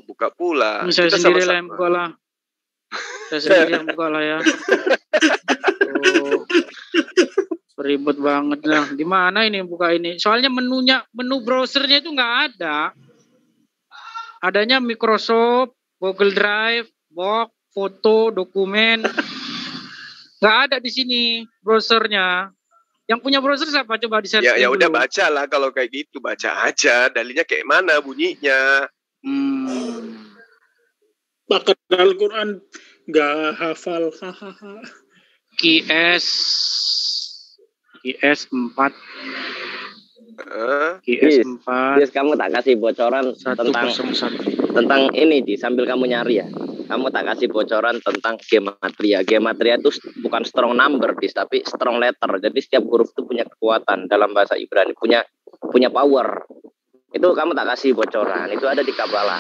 Buka pula. Saya sendiri lah yang buka lah. Saya sendiri yang buka lah ya. Ribet banget lah. Di mana ini buka ini? Soalnya menu browsernya itu nggak ada. Adanya Microsoft, Google Drive, Box, foto, dokumen. Nggak ada di sini browsernya. Yang punya browser siapa? Coba di-search. Ya udah baca lah kalau kayak gitu, baca aja. Dalilnya kayak mana bunyinya? Pakar Al-Quran nggak hafal. QS 4. QS 4. Yes, kamu tak kasih bocoran tentang ini sambil kamu nyari ya. Kamu tak kasih bocoran tentang gematria. Gematria itu bukan strong number, tapi strong letter. Jadi setiap huruf itu punya kekuatan dalam bahasa Ibrani, punya power. Itu kamu tak kasih bocoran. Itu ada di Kabbalah.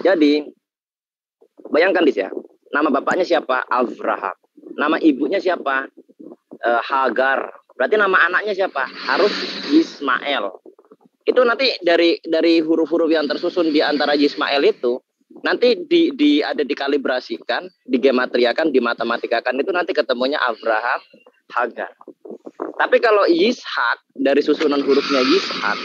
Jadi bayangkan ya, nama bapaknya siapa? Abraham. Nama ibunya siapa? Hagar. Berarti nama anaknya siapa? Harus Ismail. Itu nanti dari huruf-huruf yang tersusun di antara Ismail itu nanti ada dikalibrasikan, digematriakan, dimatematika,kan itu nanti ketemunya Abraham, Hagar. Tapi kalau Yishak dari susunan hurufnya Yishak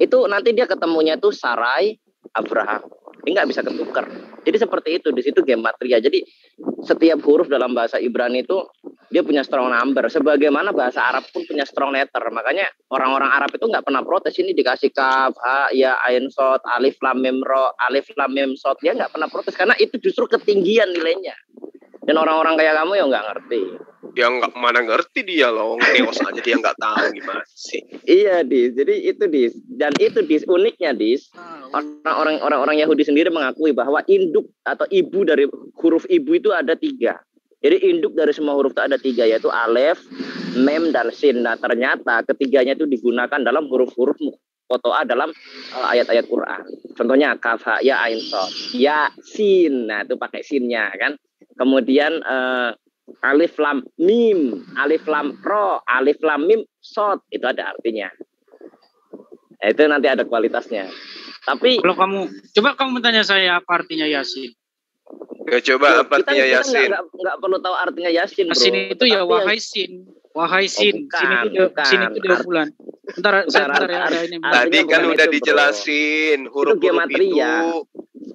itu nanti dia ketemunya itu Sarai, Abraham. Ini nggak bisa ketukar. Jadi seperti itu, di situ gematria. Jadi setiap huruf dalam bahasa Ibrani itu dia punya strong number. Sebagaimana bahasa Arab pun punya strong letter. Makanya orang-orang Arab itu nggak pernah protes ini dikasih kaf, ha, ya, ain, sod, alif, lam, mim, ro, alif, lam, mim, sod. Dia nggak pernah protes karena itu justru ketinggian nilainya. Dan orang-orang kayak kamu yang nggak ngerti. Dia nggak mana ngerti dia loh, ngeos aja dia nggak tahu gimana sih. Iya Dis, jadi itu Dis, dan itu Dis uniknya Dis. Orang Yahudi sendiri mengakui bahwa induk atau ibu dari huruf ibu itu ada 3. Jadi induk dari semua huruf itu ada 3, yaitu alef, mem, dan sin. Nah ternyata ketiganya itu digunakan dalam huruf-huruf muqatta'ah dalam ayat-ayat Quran. Contohnya kaf, ha, ya, ain, sod, ya, sin. Nah itu pakai sinnya kan. Kemudian alif lam mim, alif lam ro, alif lam mim sod, itu ada artinya. Nah, itu nanti ada kualitasnya. Tapi kalau coba kamu bertanya saya apa artinya Yasin. Ya coba apa artinya Yasin. Nggak perlu tahu artinya Yasin, bro. Yasin itu ya wahai sin. Wahai sin. Sin itu dia bulan. Bentar ya. Ini. Tadi kan udah dijelasin huruf-huruf itu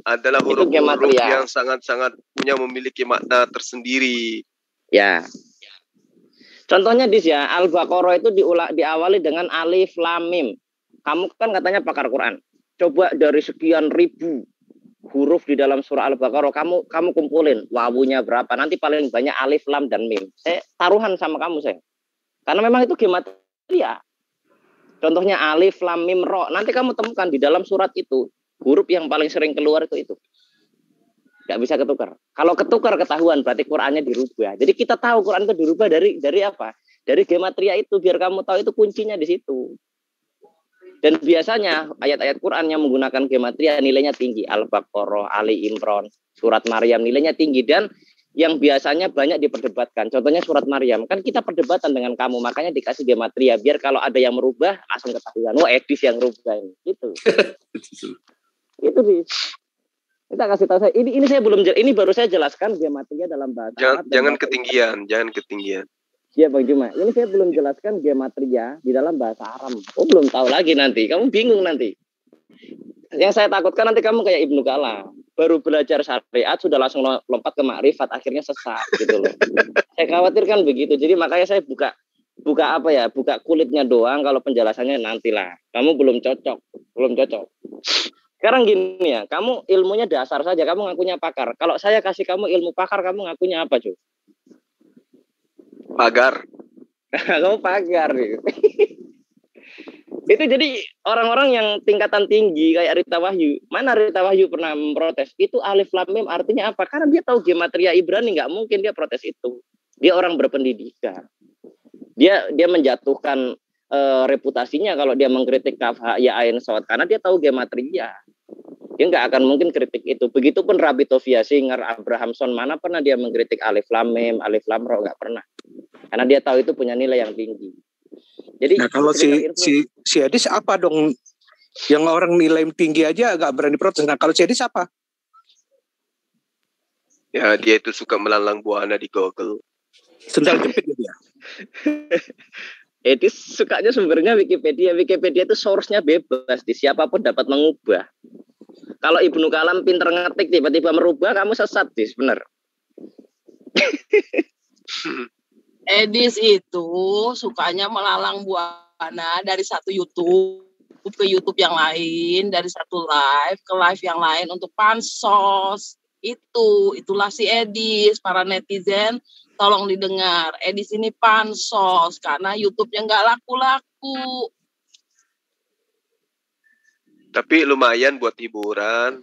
adalah huruf-huruf yang sangat-sangat memiliki makna tersendiri. Ya. Contohnya Dis ya, Al-Baqarah itu diawali dengan alif lam mim. Kamu kan katanya pakar Quran. Coba dari sekian ribu huruf di dalam surah Al-Baqarah kamu kumpulin wawunya berapa, nanti paling banyak alif lam dan mim. Saya taruhan sama kamu saya. Karena memang itu gematria. Contohnya alif lam mim ro. Nanti kamu temukan di dalam surat itu huruf yang paling sering keluar itu. Nggak bisa ketukar. Kalau ketukar ketahuan berarti Qurannya dirubah. Jadi kita tahu Quran itu dirubah dari apa? Dari gematria itu, biar kamu tahu itu kuncinya di situ. Dan biasanya ayat-ayat Quran yang menggunakan gematria nilainya tinggi. Al-Baqarah, Ali Imran, surat Maryam nilainya tinggi. Dan yang biasanya banyak diperdebatkan. Contohnya surat Maryam. Kan kita perdebatan dengan kamu. Makanya dikasih gematria. Biar kalau ada yang merubah, langsung ketahuan. Wah, Edis yang merubah ini. Gitu. Itu sih. Kita kasih tahu saya. Ini saya belum. Ini baru saya jelaskan gematria dalam bahasa Arab. Jangan ketinggian. Iya Bang Juma, ini saya belum jelaskan gematria di dalam bahasa Arab. Oh belum tahu lagi nanti, kamu bingung nanti. Yang saya takutkan nanti kamu kayak Ibnu Kala, baru belajar syariat sudah langsung lompat ke makrifat, akhirnya sesat gitu loh. Saya khawatirkan begitu, jadi makanya saya buka kulitnya doang. Kalau penjelasannya nantilah. Kamu belum cocok. Sekarang gini ya, kamu ilmunya dasar saja, kamu ngakunya pakar. Kalau saya kasih kamu ilmu pakar, kamu ngakunya apa cuy? Pagar. Kamu pagar gitu. Itu jadi orang-orang yang tingkatan tinggi kayak Rita Wahyu. Mana Rita Wahyu pernah memprotes? Itu alif lam mim artinya apa? Karena dia tahu gematria Ibrani, nggak mungkin dia protes itu. Dia orang berpendidikan. Dia menjatuhkan reputasinya kalau dia mengkritik kaf ha ya ain shad karena dia tahu gematria. Dia nggak akan mungkin kritik itu. Begitupun Rabbi Tovia Singer, Abrahamson, mana pernah dia mengkritik alif lam mim, alif lam ra, nggak pernah. Karena dia tahu itu punya nilai yang tinggi. Jadi nah, kalau si Edis apa dong? Yang orang nilai tinggi aja nggak berani protes. Nah kalau si Edis apa? Ya dia itu suka melalang buana di Google. Sendal jepit dia. Edis sukanya sumbernya Wikipedia. Wikipedia itu source-nya bebas. Siapapun dapat mengubah. Kalau Ibnu Kalam pinter ngetik tiba-tiba merubah, kamu sesat, Dis, bener. Edis itu sukanya melalang buana dari satu YouTube ke YouTube yang lain, dari satu live ke live yang lain untuk pansos. Itulah si Edis. Para netizen tolong didengar. Edis ini pansos karena YouTube-nya nggak laku-laku. Tapi lumayan buat hiburan.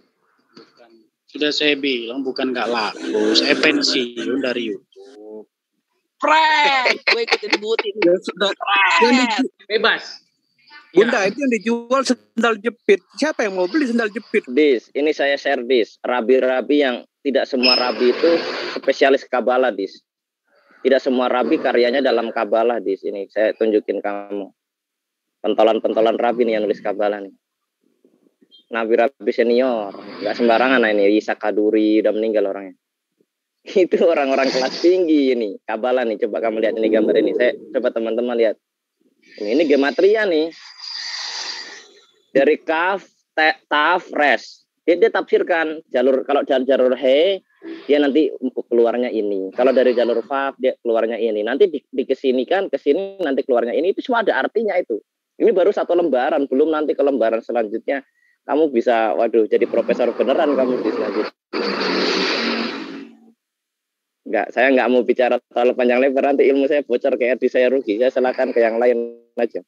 Sudah saya bilang bukan nggak laku. Saya pensiun dari YouTube. Prank, gue ikutin butin. Ya, sudah. Bebas. Bunda, itu yang dijual sendal jepit. Siapa yang mau beli sendal jepit? Dis, ini saya share Dis. Rabi-rabi yang tidak semua rabi itu spesialis kabalah, Dis. Tidak semua rabi karyanya dalam kabalah, Dis. Ini saya tunjukin kamu. Pentolan-pentolan rabi nih yang nulis kabalah nih. Nabi-rabi senior. Nggak sembarangan ini. Isa Kaduri udah meninggal orangnya. Itu orang-orang kelas tinggi ini. Kabalah nih. Coba kamu lihat ini gambar ini. Saya coba teman-teman lihat. Ini gematria nih. Dari kaf, taf, res. Dia tafsirkan kalau jalur he, dia nanti keluarnya ini. Kalau dari jalur faf, dia keluarnya ini. Nanti dikesinikan, kesini nanti keluarnya ini. Itu semua ada artinya itu. Ini baru satu lembaran, belum nanti ke lembaran selanjutnya. Kamu bisa, jadi profesor beneran kamu di selanjutnya. Saya nggak mau bicara terlalu panjang lebar, nanti ilmu saya bocor kayak di saya rugi. Saya silakan ke yang lain aja.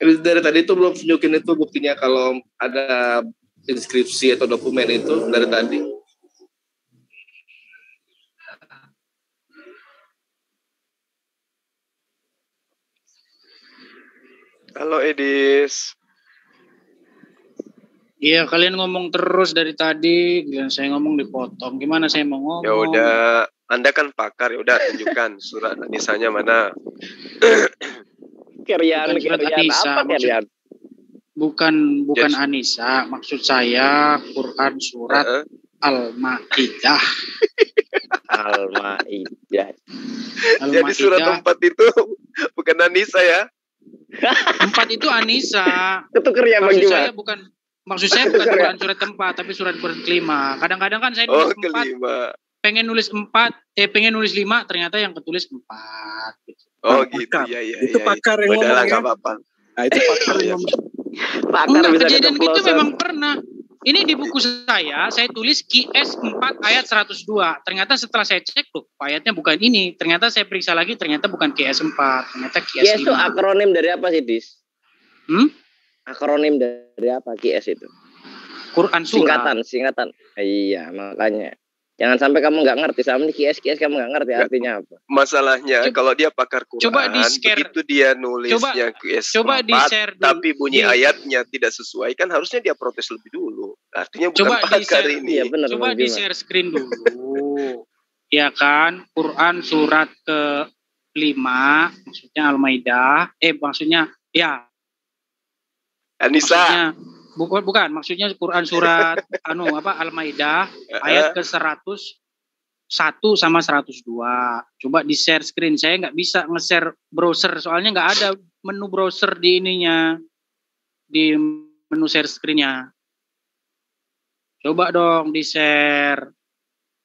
Dari tadi itu belum tunjukin itu buktinya kalau ada inskripsi atau dokumen itu dari tadi. Halo Edis. Iya, kalian ngomong terus dari tadi, saya ngomong dipotong. Gimana saya mau ngomong? Ya udah, Anda kan pakar, ya udah tunjukkan surat Anisanya mana. Kerian Anisa, apa kerian? Bukan Anisa, maksud saya Quran surat Al-Maidah. Al-Maidah. Jadi surat 4 itu bukan Anisa ya? 4 itu Anisa. Itu kerian Bang Juma. Maksud saya bukan Quran surat ke-4, tapi surat Quran ke-5. Kadang-kadang kan saya nulis 4. Pengen nulis 5, ternyata yang ketulis 4. Gitu. Oh gitu, ya. Itu pakar yang ngomong ya. Apa-apa. Nah, itu pakar yang ngomong. Pakar bisa kejadian gitu memang pernah. Ini di buku saya tulis QS 4 ayat 102. Ternyata setelah saya cek, ayatnya bukan ini. Ternyata saya periksa lagi, ternyata bukan QS 4. Ternyata QS 5. QS itu akronim dari apa sih, Dis? Akronim dari apa QS itu? Quran surat. Singkatan. Iya, makanya. Jangan sampai kamu nggak ngerti sama ini kies kamu nggak ngerti artinya apa. Masalahnya kalau dia pakar Quran, begitu dia nulisnya coba di-share dulu. Tapi bunyi ayatnya tidak sesuai, kan harusnya dia protes lebih dulu. Artinya bukan pakar ini. Ya, bener, coba di-share screen dulu. Ya kan, Quran surat ke-5, maksudnya Al-Maidah, maksudnya ya An-Nisa. Bukan, maksudnya Quran surat Al-Maidah ayat ke-101 sama 102. Coba di-share screen. Saya nggak bisa nge-share browser, soalnya nggak ada menu browser di ininya, di menu share screen-nya. Coba dong di-share.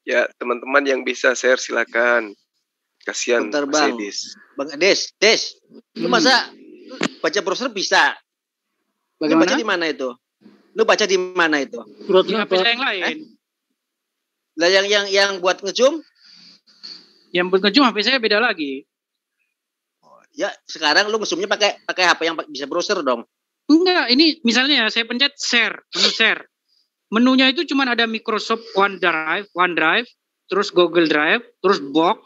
Ya, teman-teman yang bisa share silakan. Kasihan Bang Des. Lu masa baca browser bisa? Lu baca di mana itu? Di HP saya yang lain. Lah yang buat nge-zoom? Yang buat nge-zoom HP saya beda lagi. Ya, sekarang lu nge-zoomnya pakai HP yang bisa browser dong. Enggak, ini misalnya saya pencet share, menu share. Menunya itu cuma ada Microsoft OneDrive, terus Google Drive, terus box,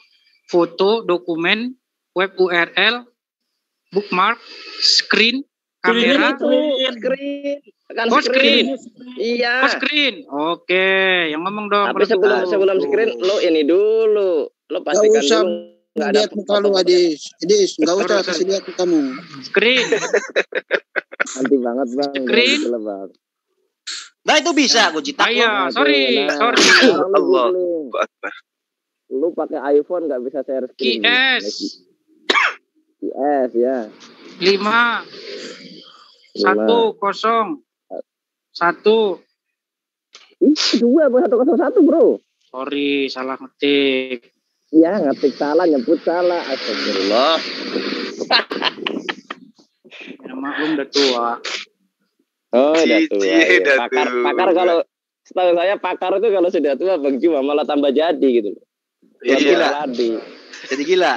foto, dokumen, web URL, bookmark, screen, kamera, screen. Iya. Screen. Oke, yang ngomong dong. Tapi sebelum screen lo ini dulu. Lo pastikan dulu. Nggak lihat muka lu, Adis, nggak usah kasih lihat kamu. Screen. Anti banget bang. Screen. Nah itu bisa, gue citak. Sorry. Allah. Lu pakai iPhone nggak bisa share screen. QS ya. 5 1 0 1. Kedua 101 bro. Sorry, salah ngetik. Ya ngetik salah, nyebut salah. Astagfirullah. Ya maklum udah tua. Oh udah tua. Ya. Pakar kalau setahu saya pakar itu kalau sudah tua Bang Juma malah tambah jadi gitu. Jadi gila.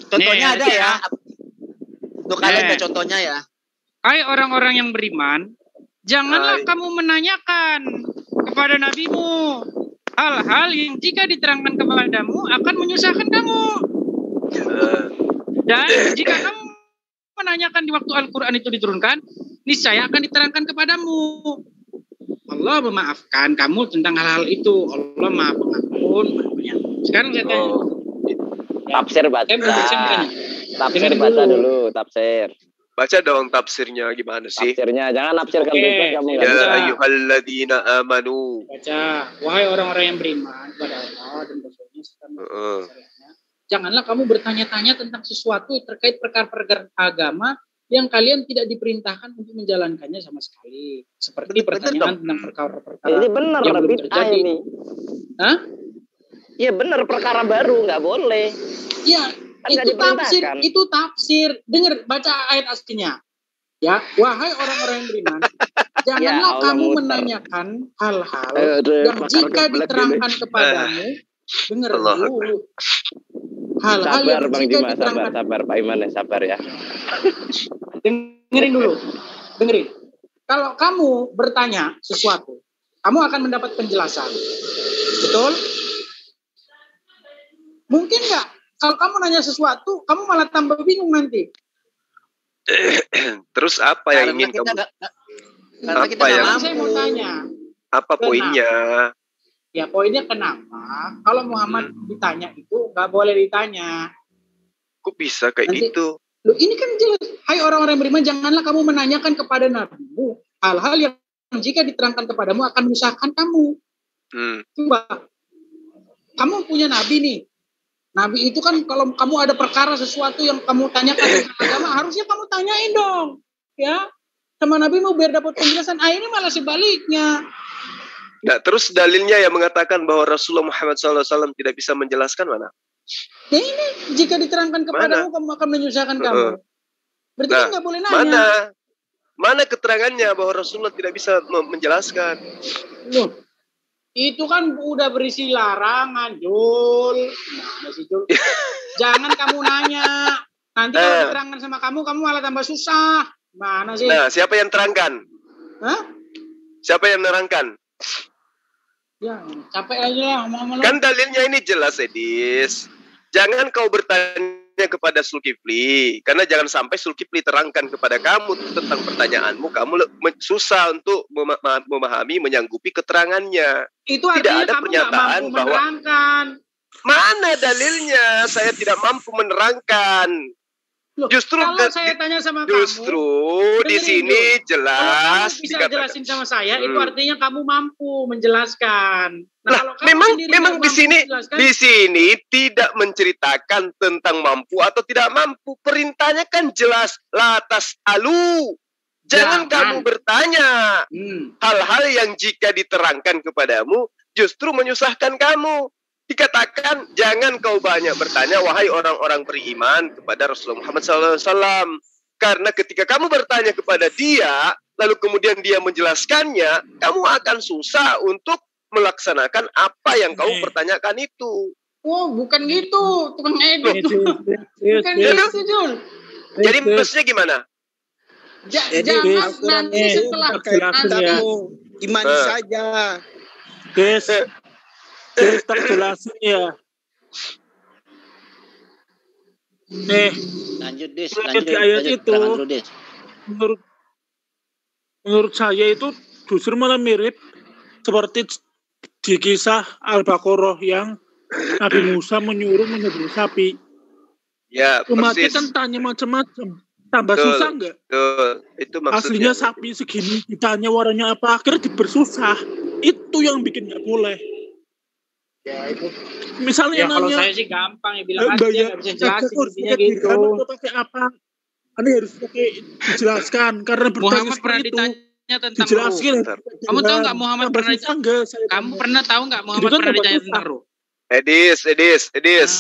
Contohnya ada ya. Untuk kalian ada contohnya ya. Hai orang-orang yang beriman, janganlah kamu menanyakan kepada nabimu hal-hal yang jika diterangkan kepadamu akan menyusahkan kamu. Dan jika kamu menanyakan di waktu Al-Quran itu diturunkan, niscaya akan diterangkan kepadamu. Allah memaafkan kamu tentang hal-hal itu. Allah maha pengampun. Sekarang saya tanya. Tafsir baca. Tafsir baca dulu, tafsir. Baca dong tafsirnya gimana sih? Tafsirnya jangan nafsirkan bebas kamu. Ya ayyuhalladzina amanu. Baca, wahai orang-orang yang beriman kepada Allah dan Rasulnya janganlah kamu bertanya-tanya tentang sesuatu terkait perkara-perkara agama yang kalian tidak diperintahkan untuk menjalankannya sama sekali. Seperti pertanyaan tentang perkara-perkara. Ini benar yang belum terjadi. Ini. Hah? Iya benar, perkara baru nggak boleh. Iya. Itu tafsir. Dengar, baca ayat aslinya. Ya, wahai orang-orang yang beriman, janganlah kamu menanyakan hal-hal yang jika diterangkan kepadamu, dengar dulu. Hal-hal yang Bang jika Jima, diterangkan. sabar Pak Iman ya, sabar ya. Dengerin dulu. Kalau kamu bertanya sesuatu, kamu akan mendapat penjelasan. Betul? Mungkin nggak? Kalau kamu nanya sesuatu, kamu malah tambah bingung nanti. Terus apa yang ingin kamu? Saya mau tanya. Apa poinnya? Ya poinnya kenapa? Kalau Muhammad ditanya itu nggak boleh ditanya. Kok bisa kayak gitu? Loh, ini kan jelas. Hai orang-orang beriman, janganlah kamu menanyakan kepada nabimu hal-hal yang jika diterangkan kepadamu akan menyusahkan kamu. Coba, kamu punya nabi nih. Nabi itu kan kalau kamu ada perkara sesuatu yang kamu tanyakan tentang agama, harusnya kamu tanyain dong, ya, sama Nabi mau biar dapat penjelasan. Ini malah sebaliknya. Nah, terus dalilnya yang mengatakan bahwa Rasulullah Muhammad SAW tidak bisa menjelaskan mana? Ya ini jika diterangkan kepadamu, kamu akan menyusahkan kamu. Berarti nggak boleh nanya. Mana keterangannya bahwa Rasulullah tidak bisa menjelaskan? Loh. Itu kan udah berisi larangan, Jul. Nah, Jul. Jangan kamu nanya. Nanti kalau diterangkan sama kamu malah tambah susah. Mana sih? Nah, siapa yang terangkan? Hah? Siapa yang menerangkan? Ya, capek aja lah ngomong-ngomong. Kan dalilnya ini jelas, Edis. Jangan kau bertanya kepada Zulkifli, karena jangan sampai Zulkifli terangkan kepada kamu tentang pertanyaanmu, kamu susah untuk memahami, menyanggupi keterangannya. Itu tidak ada kamu pernyataan bahwa menerangkan. Mana dalilnya? Saya tidak mampu menerangkan. Loh, justru kalau saya tanya sama kamu, di sini jelas. Kalau kamu bisa jelasin sama saya, itu artinya kamu mampu menjelaskan. Nah, kalau memang di sini tidak menceritakan tentang mampu atau tidak mampu. Perintahnya kan jelas, latas alu. Jangan kamu bertanya hal-hal yang jika diterangkan kepadamu justru menyusahkan kamu. Dikatakan jangan kau banyak bertanya wahai orang-orang beriman kepada Rasulullah Muhammad SAW. Karena ketika kamu bertanya kepada dia, lalu kemudian dia menjelaskannya, kamu akan susah untuk melaksanakan apa yang kamu pertanyakan itu. Oh, bukan gitu, tukang edit. Bukan gitu, Jul. Jadi maksudnya gimana? Jangan nanti setelah imani saja. Guys, tak jelasin ya. Lanjut Des, di ayat itu menurut saya itu justru malah mirip seperti di kisah Al-Baqarah yang Nabi Musa menyuruh menyembelih sapi. Ya, umat kan tanya macam-macam. Tambah susah nggak? Itu maksudnya. Aslinya sapi segini ditanya warnanya apa, akhirnya dipersusah. Itu yang bikin nggak boleh. Ya itu. Misalnya ya, kalau saya sih gampang ya bilang aja nggak bisa jelasin intinya gitu. Pakai apa? Anda harus pakai dijelaskan karena Muhammad pernah ditanya tentang dijelaskan. Kamu tahu nggak Muhammad pernah tahu nggak Muhammad pernah ditanya tentang ruh? Edis,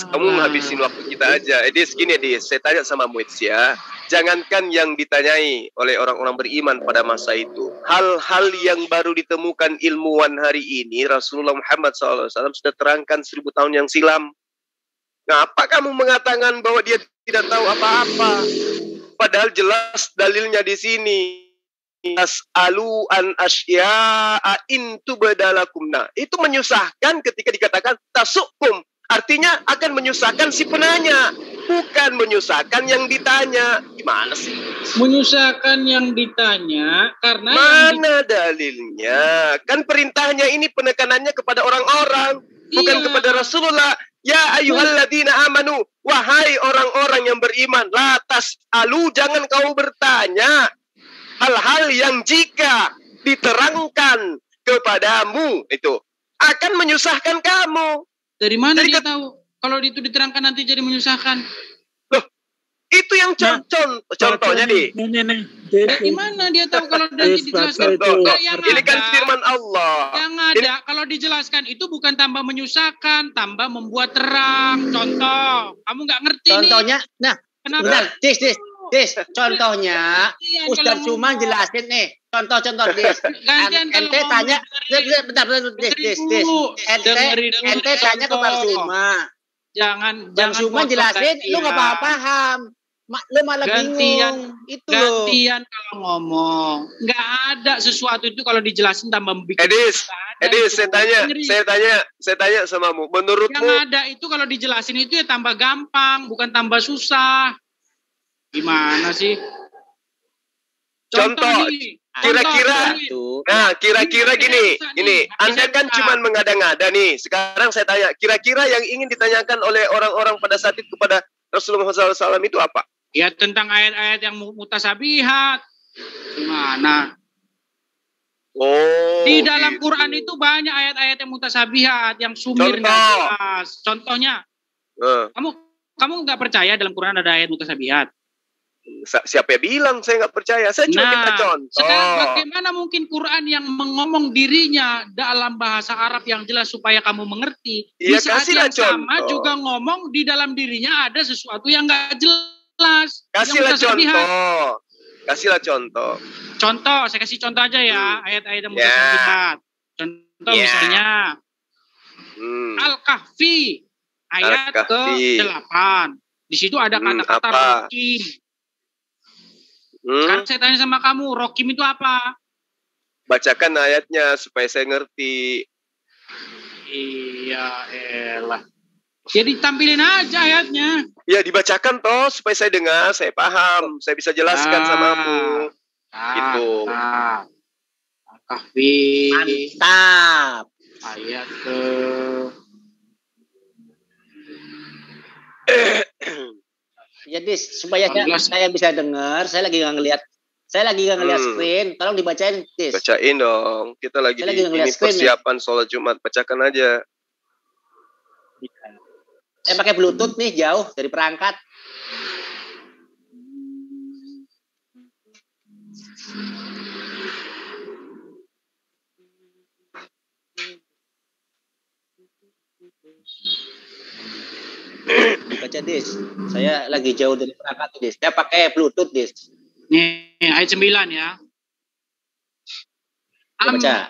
kamu menghabisin waktu kita aja. Edis, gini Edis, saya tanya sama Muiz ya. Jangankan yang ditanyai oleh orang-orang beriman pada masa itu. Hal-hal yang baru ditemukan ilmuwan hari ini, Rasulullah Muhammad SAW sudah terangkan 1000 tahun yang silam. Ngapa kamu mengatakan bahwa dia tidak tahu apa-apa? Padahal jelas dalilnya di sini. As'alu an asya'a in tubdalakumna. Itu menyusahkan ketika dikatakan tasukum. Artinya akan menyusahkan si penanya, bukan menyusahkan yang ditanya. Gimana sih? Menyusahkan yang ditanya karena mana dalilnya? Kan perintahnya ini penekanannya kepada orang-orang, bukan kepada Rasulullah. Ya ayyuhalladzina amanu, wahai orang-orang yang beriman, la tas'alu, jangan kau bertanya hal-hal yang jika diterangkan kepadamu itu akan menyusahkan kamu. Dari mana dia tahu? Kalau itu diterangkan nanti jadi menyusahkan. Loh, itu yang contohnya di. Dari mana dia tahu kalau nanti dijelaskan? Ini kan firman Allah. Yang ada kalau dijelaskan itu bukan tambah menyusahkan, tambah membuat terang. Contoh, kamu nggak ngerti contohnya, nih. Nah, kenapa? Des, contohnya Ustaz cuma jelasin nih. Contoh Des. Ente tanya, bentar Des. Ente tanya ke Bang Suma. Jangan Suma jelasin, lu nggak paham. Lu malah bingung. Itu gantian kalau ngomong. Nggak ada sesuatu itu kalau dijelasin tambah bikin. Edis, saya tanya samamu. Menurutmu yang ada itu kalau dijelasin itu ya tambah gampang, bukan tambah susah. Gimana sih? Contoh kira-kira gini. Anda kan cuma mengada-ngada nih. Sekarang saya tanya, kira-kira yang ingin ditanyakan oleh orang-orang pada saat itu kepada Rasulullah SAW itu apa? Ya tentang ayat-ayat yang mutasabihat. Gimana? Oh. Di dalam Quran itu banyak ayat-ayat yang mutasabihat, yang sumir nggak jelas. Contohnya, kamu nggak percaya dalam Quran ada ayat mutasabihat? Siapa yang bilang saya nggak percaya? Saya cuma minta contoh. Sekarang bagaimana mungkin Quran yang mengomong dirinya dalam bahasa Arab yang jelas supaya kamu mengerti, di saat yang sama juga ngomong di dalam dirinya ada sesuatu yang nggak jelas. Kasihlah contoh. Contoh, saya kasih contoh aja ya, ayat-ayat yang mutasabihat. Contoh misalnya Al-Kahfi ayat ke-8. Di situ ada kata-kata rokim. Sekarang saya tanya sama kamu, rokim itu apa? Bacakan ayatnya supaya saya ngerti. Iya, elah. Jadi tampilin aja ayatnya. Ya dibacakan toh supaya saya dengar, saya paham, saya bisa jelaskan samamu. Gitu. Al-Kahfi. Mantap. Ayat ke Jadi supaya saya bisa dengar, saya lagi nggak ngelihat screen, tolong dibacain, Dis. Bacain dong. Kita lagi ini persiapan sholat Jumat, bacakan aja. Saya pakai Bluetooth nih, jauh dari perangkat. Baca, Dis. Saya lagi jauh dari perangkat, Dis. Saya pakai Bluetooth, Dis. Nih, ayat 9 ya. Baca.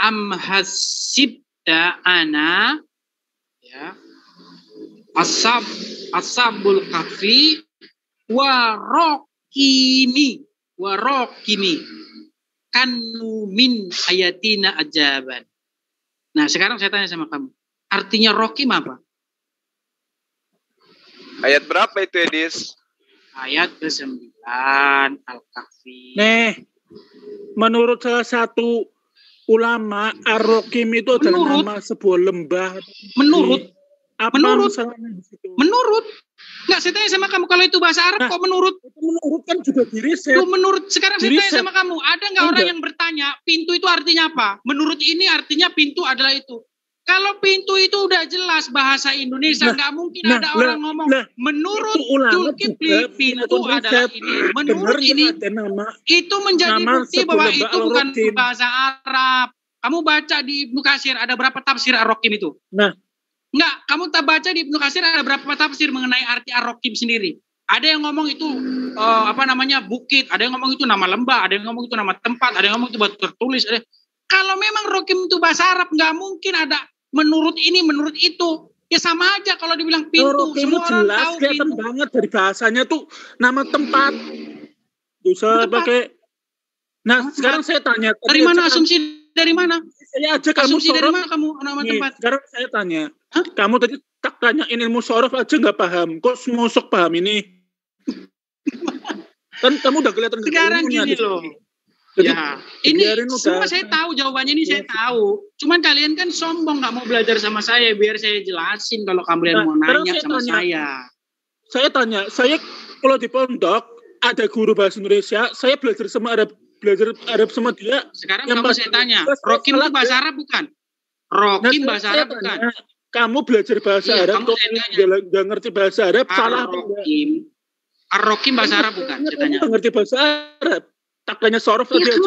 Am hasibta ana ya. Ashabul kahfi warokimi kanu min ayatina ajaban. Nah, sekarang saya tanya sama kamu. Artinya rokim apa? Ayat berapa itu, Edis? Ayat ke-9 Al-Kahfi. Nih, menurut salah satu ulama, Ar-Rokim itu adalah nama sebuah lembah. Menurut Menurut nggak, saya tanya sama kamu, kalau itu bahasa Arab kok menurut? Menurut kan juga diriset. Menurut sekarang saya tanya sama kamu, ada nggak orang yang bertanya pintu itu artinya apa? Menurut ini artinya pintu adalah itu. Kalau pintu itu udah jelas bahasa Indonesia, nggak mungkin ada orang ngomong menurut Zulkifli pintu adalah ini. Menurut ini itu menjadi bukti bahwa itu bukan bahasa Arab. Kamu baca di Ibnu Katsir ada berapa tafsir Ar-Rokim itu? Enggak, kamu tak baca di Ibnu Katsir ada berapa tafsir mengenai arti Ar-Rokim sendiri. Ada yang ngomong itu bukit, ada yang ngomong itu nama lembah, ada yang ngomong itu nama tempat, ada yang ngomong itu batu tertulis. Kalau memang Rokim itu bahasa Arab, nggak mungkin ada menurut ini, menurut itu. Ya sama aja kalau dibilang pintu. Rokim semua jelas, orang tahu kelihatan pintu. banget dari bahasanya tuh nama tempat. Bisa pakai. Nah, sekarang saya tanya. Dari mana asumsi? Dari mana? Saya aja kamu asumsi dari mana kamu nama tempat? Sekarang saya tanya. Kamu tadi tak tanyain ilmu sorof aja nggak paham. Kok semosok paham ini? Kan kamu udah kelihatan. Sekarang gini loh. Jadi, ya, ini semua saya tahu jawabannya ini saya tahu. Cuman kalian kan sombong nggak mau belajar sama saya biar saya jelasin kalau kalian mau nanya sama saya. Saya tanya, saya kalau di pondok ada guru bahasa Indonesia, saya belajar sama Arab sama dia. Sekarang kamu saya tanya, Rokim itu bahasa Arab bukan? Rokim bahasa Arab bukan? Kamu belajar bahasa Arab, nggak ngerti bahasa Arab, salah apa enggak? Ar-Rokim bahasa Arab bukan? Saya tanya. Nggak ngerti bahasa Arab. Tak tanya sorof tadi aja.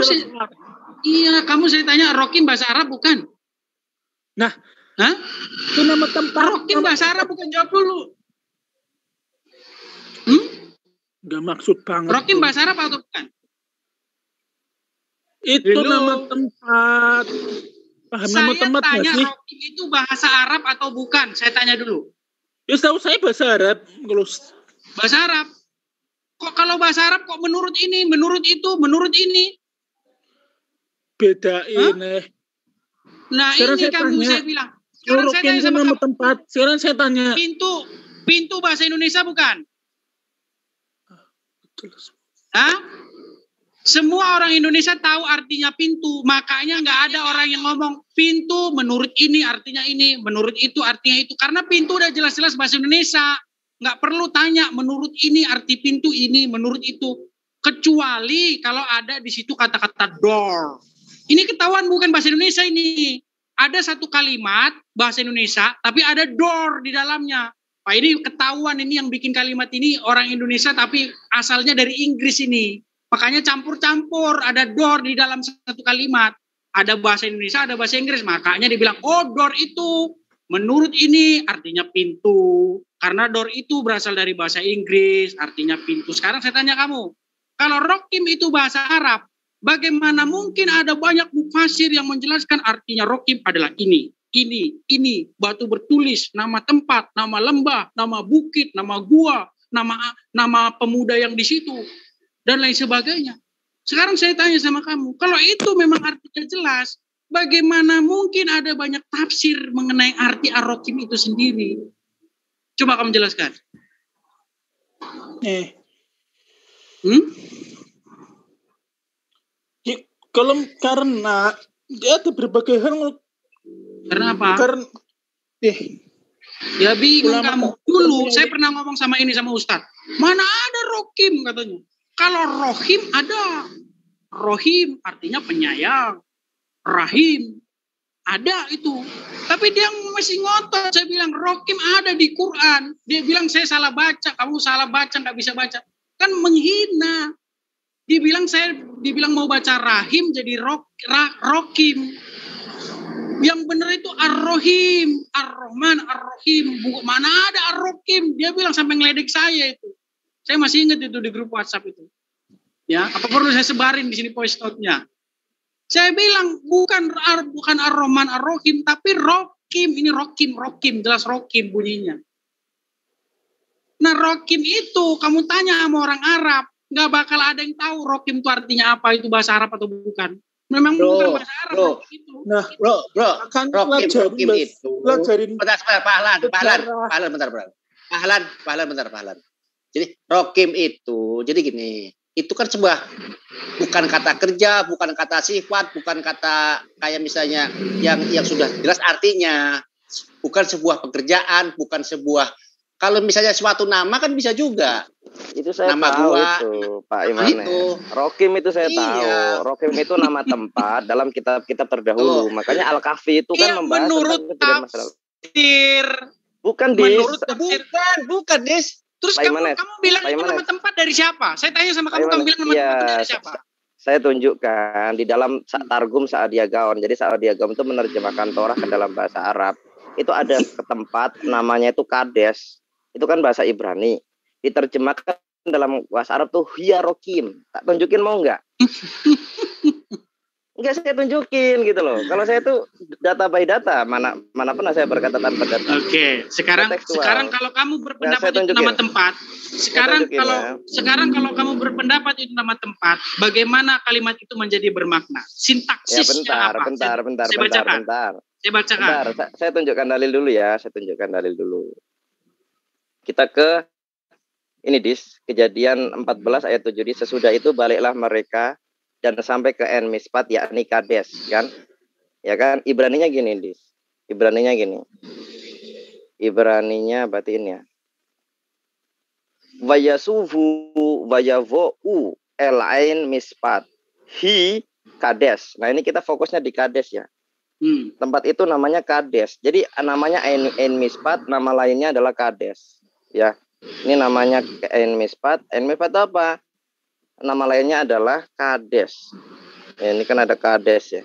Iya, kamu saya tanya Rokim bahasa Arab bukan? Nah, itu nama tempat. Rokim bahasa Arab bukan, jawab dulu. Gak maksud banget. Rokim bahasa Arab atau bukan? Itu nama tempat. Paham nama tempat nggak sih? Saya tanya Rokim itu bahasa Arab atau bukan? Saya tanya dulu. Ya tahu saya bahasa Arab. Bahasa Arab. Kok kalau bahasa Arab kok menurut ini, menurut itu, menurut ini? Bedain. Nah sekarang ini kamu saya bilang. Sekarang saya tanya sama kamu. Tempat. Sekarang saya tanya. Pintu bahasa Indonesia bukan? Semua orang Indonesia tahu artinya pintu. Makanya nggak ada orang yang ngomong pintu menurut ini artinya ini, menurut itu artinya itu. Karena pintu udah jelas-jelas bahasa Indonesia. Nggak perlu tanya menurut ini arti pintu ini, menurut itu. Kecuali kalau ada di situ kata-kata door. Ini ketahuan bukan bahasa Indonesia ini. Ada satu kalimat bahasa Indonesia, tapi ada door di dalamnya. Pak, ini ketahuan ini yang bikin kalimat ini orang Indonesia, tapi asalnya dari Inggris ini. Makanya campur-campur, ada door di dalam satu kalimat. Ada bahasa Indonesia, ada bahasa Inggris. Makanya dibilang, oh door itu. Menurut ini artinya pintu. Karena door itu berasal dari bahasa Inggris, artinya pintu. Sekarang saya tanya kamu, kalau Rokim itu bahasa Arab, bagaimana mungkin ada banyak mufasir yang menjelaskan artinya Rokim adalah ini, batu bertulis, nama tempat, nama lembah, nama bukit, nama gua, nama pemuda yang di situ, dan lain sebagainya. Sekarang saya tanya sama kamu, kalau itu memang artinya jelas, bagaimana mungkin ada banyak tafsir mengenai arti ar-Rokim itu sendiri? Coba kamu jelaskan. Kalau karena dia ada berbagai hal. Karena apa? Karena ya bingung kamu. Dulu saya pernah ngomong sama Ustadz. Mana ada Rokim katanya. Kalau Rohim ada. Rohim artinya penyayang. Rahim ada itu. Tapi dia masih ngotot. Saya bilang Rokim ada di Quran. Dia bilang saya salah baca. Kamu salah baca, nggak bisa baca. Kan menghina. Dibilang mau baca Rahim jadi Rokim. Yang benar itu Ar-Rohim, Ar-Rahman, Ar-Rohim. Mana ada Ar-Rokim? Dia bilang sampai ngeledek saya itu. Saya masih ingat itu di grup WhatsApp itu. Ya, apa perlu saya sebarin di sini voice note-nya? Saya bilang bukan Ar-Rahman, Ar-Rohim, tapi Rokim. Ini Rokim, jelas Rokim bunyinya. Nah, Rokim itu kamu tanya sama orang Arab, nggak bakal ada yang tahu Rokim itu artinya apa, itu bahasa Arab atau bukan. Memang bukan bahasa Arab itu. Nah, akan Rokim itu. Pahlan. Jadi Rokim itu, jadi gini, itu kan sebuah bukan kata kerja, bukan kata sifat, bukan kata kayak misalnya yang sudah jelas artinya, bukan sebuah pekerjaan, bukan sebuah. Kalau misalnya suatu nama kan bisa juga. Itu saya nama tahu gua, itu, Pak Imane. Rokim itu saya tahu. Rokim itu nama tempat dalam kitab-kitab terdahulu. Makanya Al-Kahfi itu kan membahas menurut tafsir. Bukan, Dis. Menurut tafsir. Bukan, Dis. Terus kamu bilang itu nama tempat dari siapa? Saya tanya sama kamu bilang nama tempat dari siapa? Saya tunjukkan di dalam Targum Sa'adiyah Gaon. Jadi Sa'adiyah Gaon itu menerjemahkan Torah ke dalam bahasa Arab. Itu ada tempat namanya itu Kades. Itu kan bahasa Ibrani. Diterjemahkan dalam bahasa Arab tuh Hiya Rokim. Tak tunjukin mau nggak? Enggak, saya tunjukin gitu loh. Kalau saya tuh data by data, mana pernah saya berkata tanpa data. Oke, sekarang kalau kamu berpendapat itu nama tempat, sekarang kalau kamu berpendapat itu nama tempat, bagaimana kalimat itu menjadi bermakna? Sintaksisnya apa? Bentar. Saya bacakan. Saya tunjukkan dalil dulu ya. Kita ke ini Kejadian 14 ayat 7. Sesudah itu baliklah mereka dan sampai ke En Mispat, yakni Kades, kan? Ya kan? Ibraninya gini, Ibraninya berarti ini ya. Vayasuvu vayavo'u el-ain Mispat. Hi Kades. Nah, ini kita fokusnya di Kades ya. Tempat itu namanya Kades. Jadi namanya En Mispat, nama lainnya adalah Kades. Ya. Ini namanya En Mispat. En Mispat apa? Nama lainnya adalah Kades. Ya, ini kan ada Kades ya.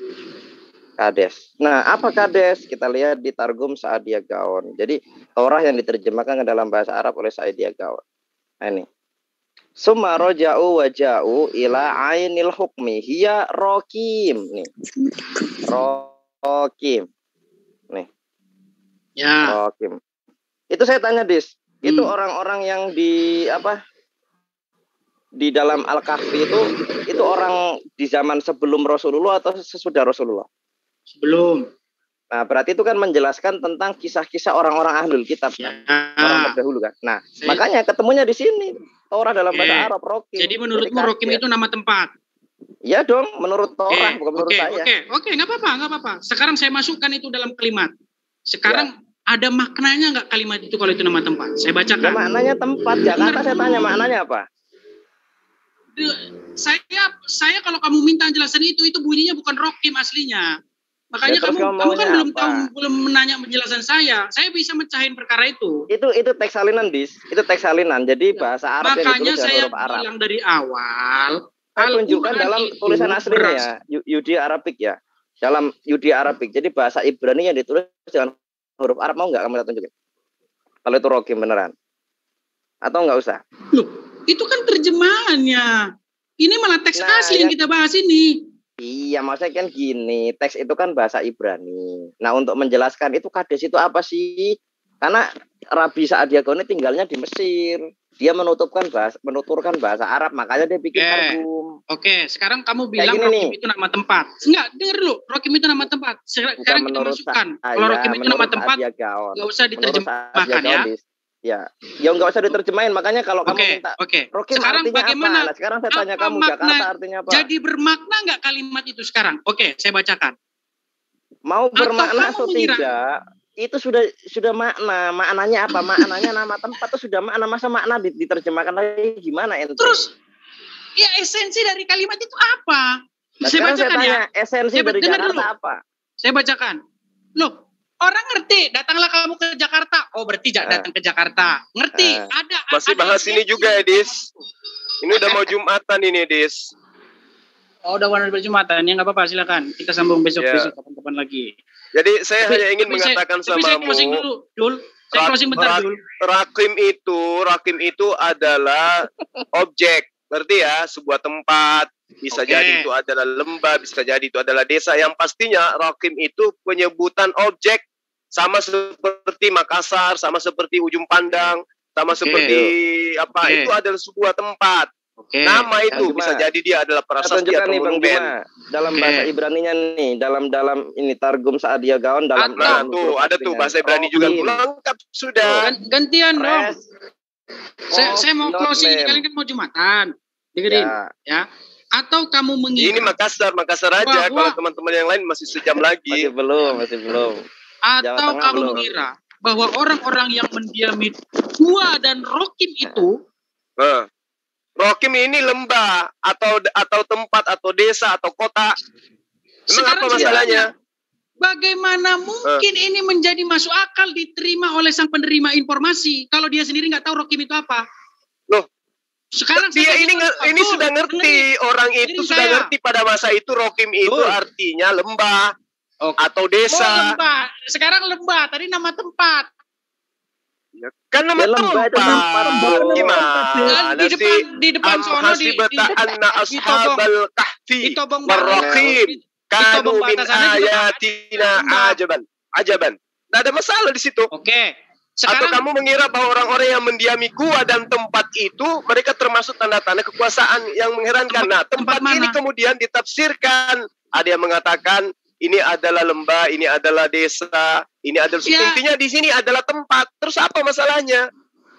Kades. Nah, apa Kades? Kita lihat di Targum Sa'adiyah Gaon. Jadi, Torah yang diterjemahkan ke dalam bahasa Arab oleh Sa'adiyah Gaon. Nah, ini. Summa roja'u waja'u ila ainil hukmi hiya rokim. Nih. Rokim. Nih. Ya. Rokim. Itu saya tanya, Dis. Itu orang-orang yang di dalam Al-Kahfi itu orang di zaman sebelum Rasulullah atau sesudah Rasulullah? Sebelum. Nah, berarti itu kan menjelaskan tentang kisah-kisah orang-orang ahlul kitab, orang terdahulu kan. Nah, makanya ketemunya di sini. Torah dalam bahasa Arab, Rokim. Jadi menurutmu Rokim itu nama tempat? Iya dong, menurut Torah, bukan menurut saya. Oke, nggak apa-apa. Sekarang saya masukkan itu dalam kalimat. Sekarang ada maknanya nggak kalimat itu kalau itu nama tempat? Saya bacakan. Ya, maknanya tempat. Jakarta saya tanya maknanya apa? Saya kalau kamu minta penjelasan itu bunyinya bukan Rokim aslinya. Makanya kamu kan belum menanya penjelasan saya. Saya bisa mecahin perkara itu. Itu teks salinan, Dis. Itu teks salinan. Jadi bahasa Arab yang ditulis dalam huruf Arab. Makanya saya bilang dari awal. Saya tunjukkan dalam tulisan aslinya ya, Yudi Arabik ya. Dalam Yudi Arabik. Jadi bahasa Ibrani yang ditulis dengan huruf Arab, mau nggak kamu lihat tunjukin? Kalau itu Rokim beneran. Atau nggak usah? Loh, itu kan terjemahannya. Ini malah teks asli yang kita bahas ini. Iya, maksudnya kan gini, teks itu kan bahasa Ibrani. Nah, untuk menjelaskan itu Kades itu apa sih? Karena Rabi Sa'adiyah Ghauni tinggalnya di Mesir. Dia menuturkan bahasa Arab, makanya dia bikin targum. Oke, sekarang kamu bilang Rokim itu nama tempat. Enggak, dengar dulu. Rokim itu nama tempat. Sekarang kita masukkan. Kalau Rokim itu nama tempat, enggak usah diterjemahkan ya. Ya enggak usah diterjemahin. Makanya kalau kamu minta Rokim sekarang artinya bagaimana? Apa? Nah, sekarang saya tanya kamu, Jakarta artinya apa? Jadi bermakna enggak kalimat itu sekarang? Oke, saya bacakan. Mau bermakna atau tidak? Itu sudah maknanya apa? Maknanya nama tempat itu sudah makna, masa makna diterjemahkan lagi gimana ente? Terus ya esensi dari kalimat itu apa? Nah, saya bacakan ya. Esensi dari Jakarta dulu. Apa? Saya bacakan. Loh, orang ngerti, datanglah kamu ke Jakarta. Oh, berarti datang ke Jakarta. Ngerti? Masih bahas ini juga, Dis. Ini udah mau Jumatan ini, Dis. Oh, udah mau Jumatan. Ya nggak apa-apa, silakan. Kita sambung besok-besok kapan-kapan lagi. Jadi saya hanya ingin mengatakan sama saya closing dulu, Jul. Saya closing bentar, Jul. Rakim itu adalah objek. Berarti ya, sebuah tempat. Bisa jadi itu adalah lembah, bisa jadi itu adalah desa. Yang pastinya Rakim itu penyebutan objek. Sama seperti Makassar, sama seperti Ujung Pandang, sama seperti itu adalah sebuah tempat. Nama itu bisa jadi dia adalah prasasti atau monumen. Dalam bahasa Ibraninya nih, dalam ini Targum Sa'adiyah Ghauni dalam ada tuh bahasa Ibrani juga lengkap sudah. Gantian dong. Saya mau closing, kalian kan mau Jumatan. Dengerin ya. Atau kamu mengira ini Makassar aja, kalau teman-teman yang lain masih sejam lagi. Masih belum. Atau kamu mengira bahwa orang-orang yang mendiami Gua dan Rokim itu Rokim ini lembah atau tempat atau desa atau kota. Emang apa masalahnya? Bagaimana mungkin ini menjadi masuk akal diterima oleh sang penerima informasi kalau dia sendiri nggak tahu Rokim itu apa? Loh, sekarang dia ini sudah ngerti, orang itu sudah ngerti pada masa itu Rokim itu artinya lembah atau desa. Oh, lembah. Sekarang lembah, tadi nama tempat. Ya, kan nama tempat. Gimana di depan sono di anna ashabal kahfi warraqim kanu min ayatina ajaban. Nah, ada masalah di situ. Oke. Atau kamu mengira bahwa orang-orang yang mendiami gua dan tempat itu mereka termasuk tanda-tanda kekuasaan yang mengherankan. Nah, tempat ini kemudian ditafsirkan. Ada yang mengatakan ini adalah lembah, ini adalah desa, ini adalah intinya di sini adalah tempat. Terus apa masalahnya?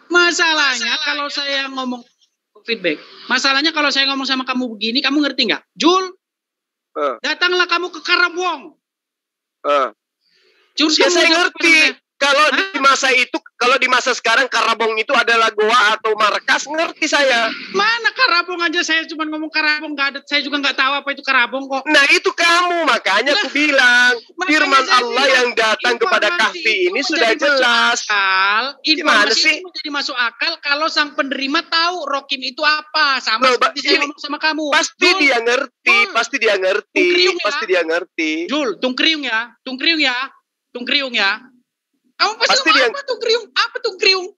Masalahnya kalau saya ngomong feedback. Masalahnya kalau saya ngomong sama kamu begini, kamu ngerti nggak? Jul, datanglah kamu ke Karawang. Saya ngerti. Kalau di masa sekarang Karawang itu adalah goa atau markas, ngerti saya. Mana Karawang aja, saya cuma ngomong Karawang, nggak ada, saya juga nggak tahu apa itu Karawang kok. Nah itu kamu, makanya aku bilang firman Allah yang datang kepada kahfi ini sudah jelas. Gimana sih? Itu menjadi masuk akal kalau sang penerima tahu Rokim itu apa, sama seperti saya ngomong sama kamu. Pasti dia ngerti. Jul, tungkriung ya. Kamu pasti apa tuh kriung? Apa tuh kriung?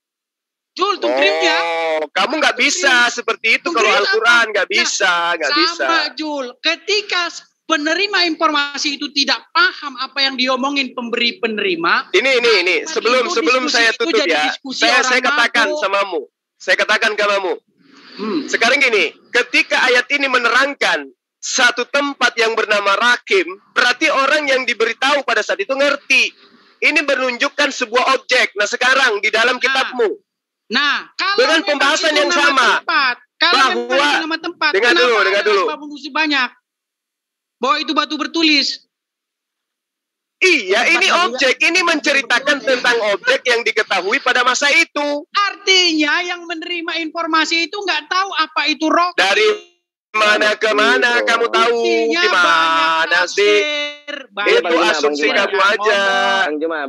Jul, tuh kriung ya. Kamu nggak bisa seperti itu kalau Al-Quran nggak bisa. Sama Jul, ketika penerima informasi itu tidak paham apa yang diomongin pemberi penerima. Ini sebelum saya tutup ya, saya katakan samamu. Saya katakan kepadamu. Sekarang gini, ketika ayat ini menerangkan satu tempat yang bernama Rakim, berarti orang yang diberitahu pada saat itu ngerti. Ini menunjukkan sebuah objek. Nah sekarang di dalam kitabmu, dengan pembahasan yang sama, bahwa dengar dulu. Banyak. Bahwa itu batu bertulis. Iya, ini objek. Ini menceritakan tentang objek yang diketahui pada masa itu. Artinya yang menerima informasi itu nggak tahu apa itu roh. Dari mana ke mana kamu tahu? Gimana sih? Itu asumsi kamu aja.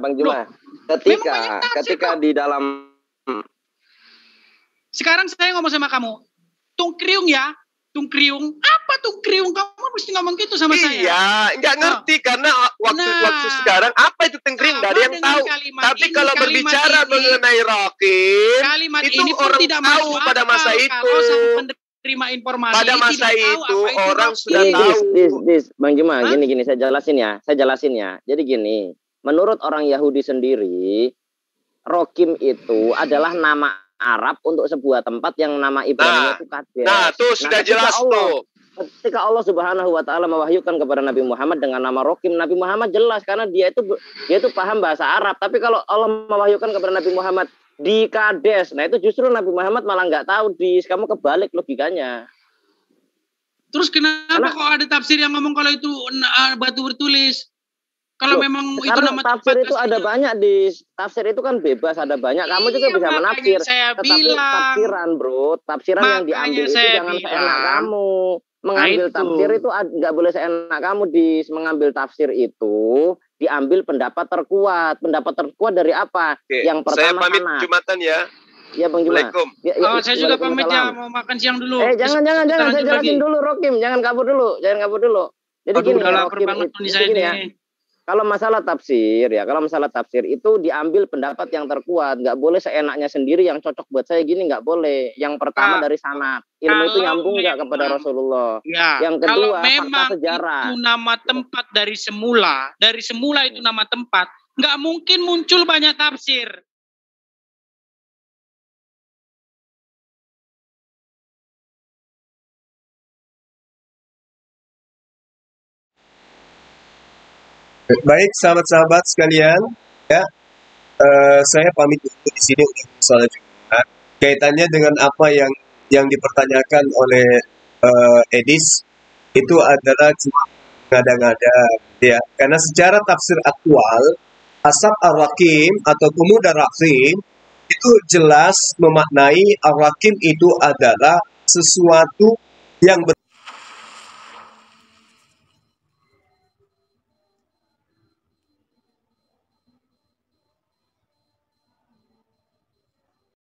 Bang Juma. Ketika di dalam. Sekarang saya ngomong sama kamu. Tungkriung ya. Tungkriung. Apa tungkriung? Kamu mesti ngomong gitu sama saya. Iya, nggak ngerti karena waktu sekarang apa itu tungkriung? Nggak ada yang tahu. Tapi kalau berbicara mengenai Rokim, itu orang tahu pada masa itu. Terima informasi pada masa itu orang sudah tahu. Bang Juma, gini saya jelasin ya. Jadi gini, menurut orang Yahudi sendiri, Rokim itu adalah nama Arab untuk sebuah tempat yang nama Ibrani itu Kades. Nah, tuh sudah jelas tuh. Ketika Allah Subhanahu wa taala mewahyukan kepada Nabi Muhammad dengan nama Rokim, Nabi Muhammad jelas karena dia itu paham bahasa Arab. Tapi kalau Allah mewahyukan kepada Nabi Muhammad di Kades, nah itu justru Nabi Muhammad malah nggak tahu kamu kebalik logikanya. Terus kenapa kok ada tafsir yang ngomong kalau itu batu bertulis? Kalau memang itu nama tafsir itu ada banyak di tafsir itu kan bebas, ada banyak. Kamu juga bisa menafsir. Tetapi tafsiran, bro, tafsiran yang diambil itu jangan seenak kamu. Mengambil tafsir itu nggak boleh seenak kamu mengambil tafsir itu diambil pendapat terkuat. Pendapat terkuat dari apa? Yang pertama saya pamit Jumatan ya. Ya Bang Juma. Saya juga pamit ya, mau makan siang dulu. Jangan saya jelasin dulu Rokim, jangan kabur dulu. Jadi gini, Rokim itu gini ya. Kalau masalah tafsir itu diambil pendapat yang terkuat, nggak boleh seenaknya sendiri yang cocok buat saya gini, nggak boleh. Yang pertama dari sanad, ilmu itu nyambung nggak kepada Rasulullah. Ya, yang kedua fakta sejarah. Itu nama tempat dari semula itu nama tempat, nggak mungkin muncul banyak tafsir. Baik, sahabat-sahabat sekalian, ya, saya pamit dulu di sini untuk sholat Jumat. Kaitannya dengan apa yang dipertanyakan oleh Edis itu adalah cuma ngada-ngada, ya. Karena secara tafsir aktual, asab ar-rakim atau pemuda rakim itu jelas memaknai ar-rakim itu adalah sesuatu yang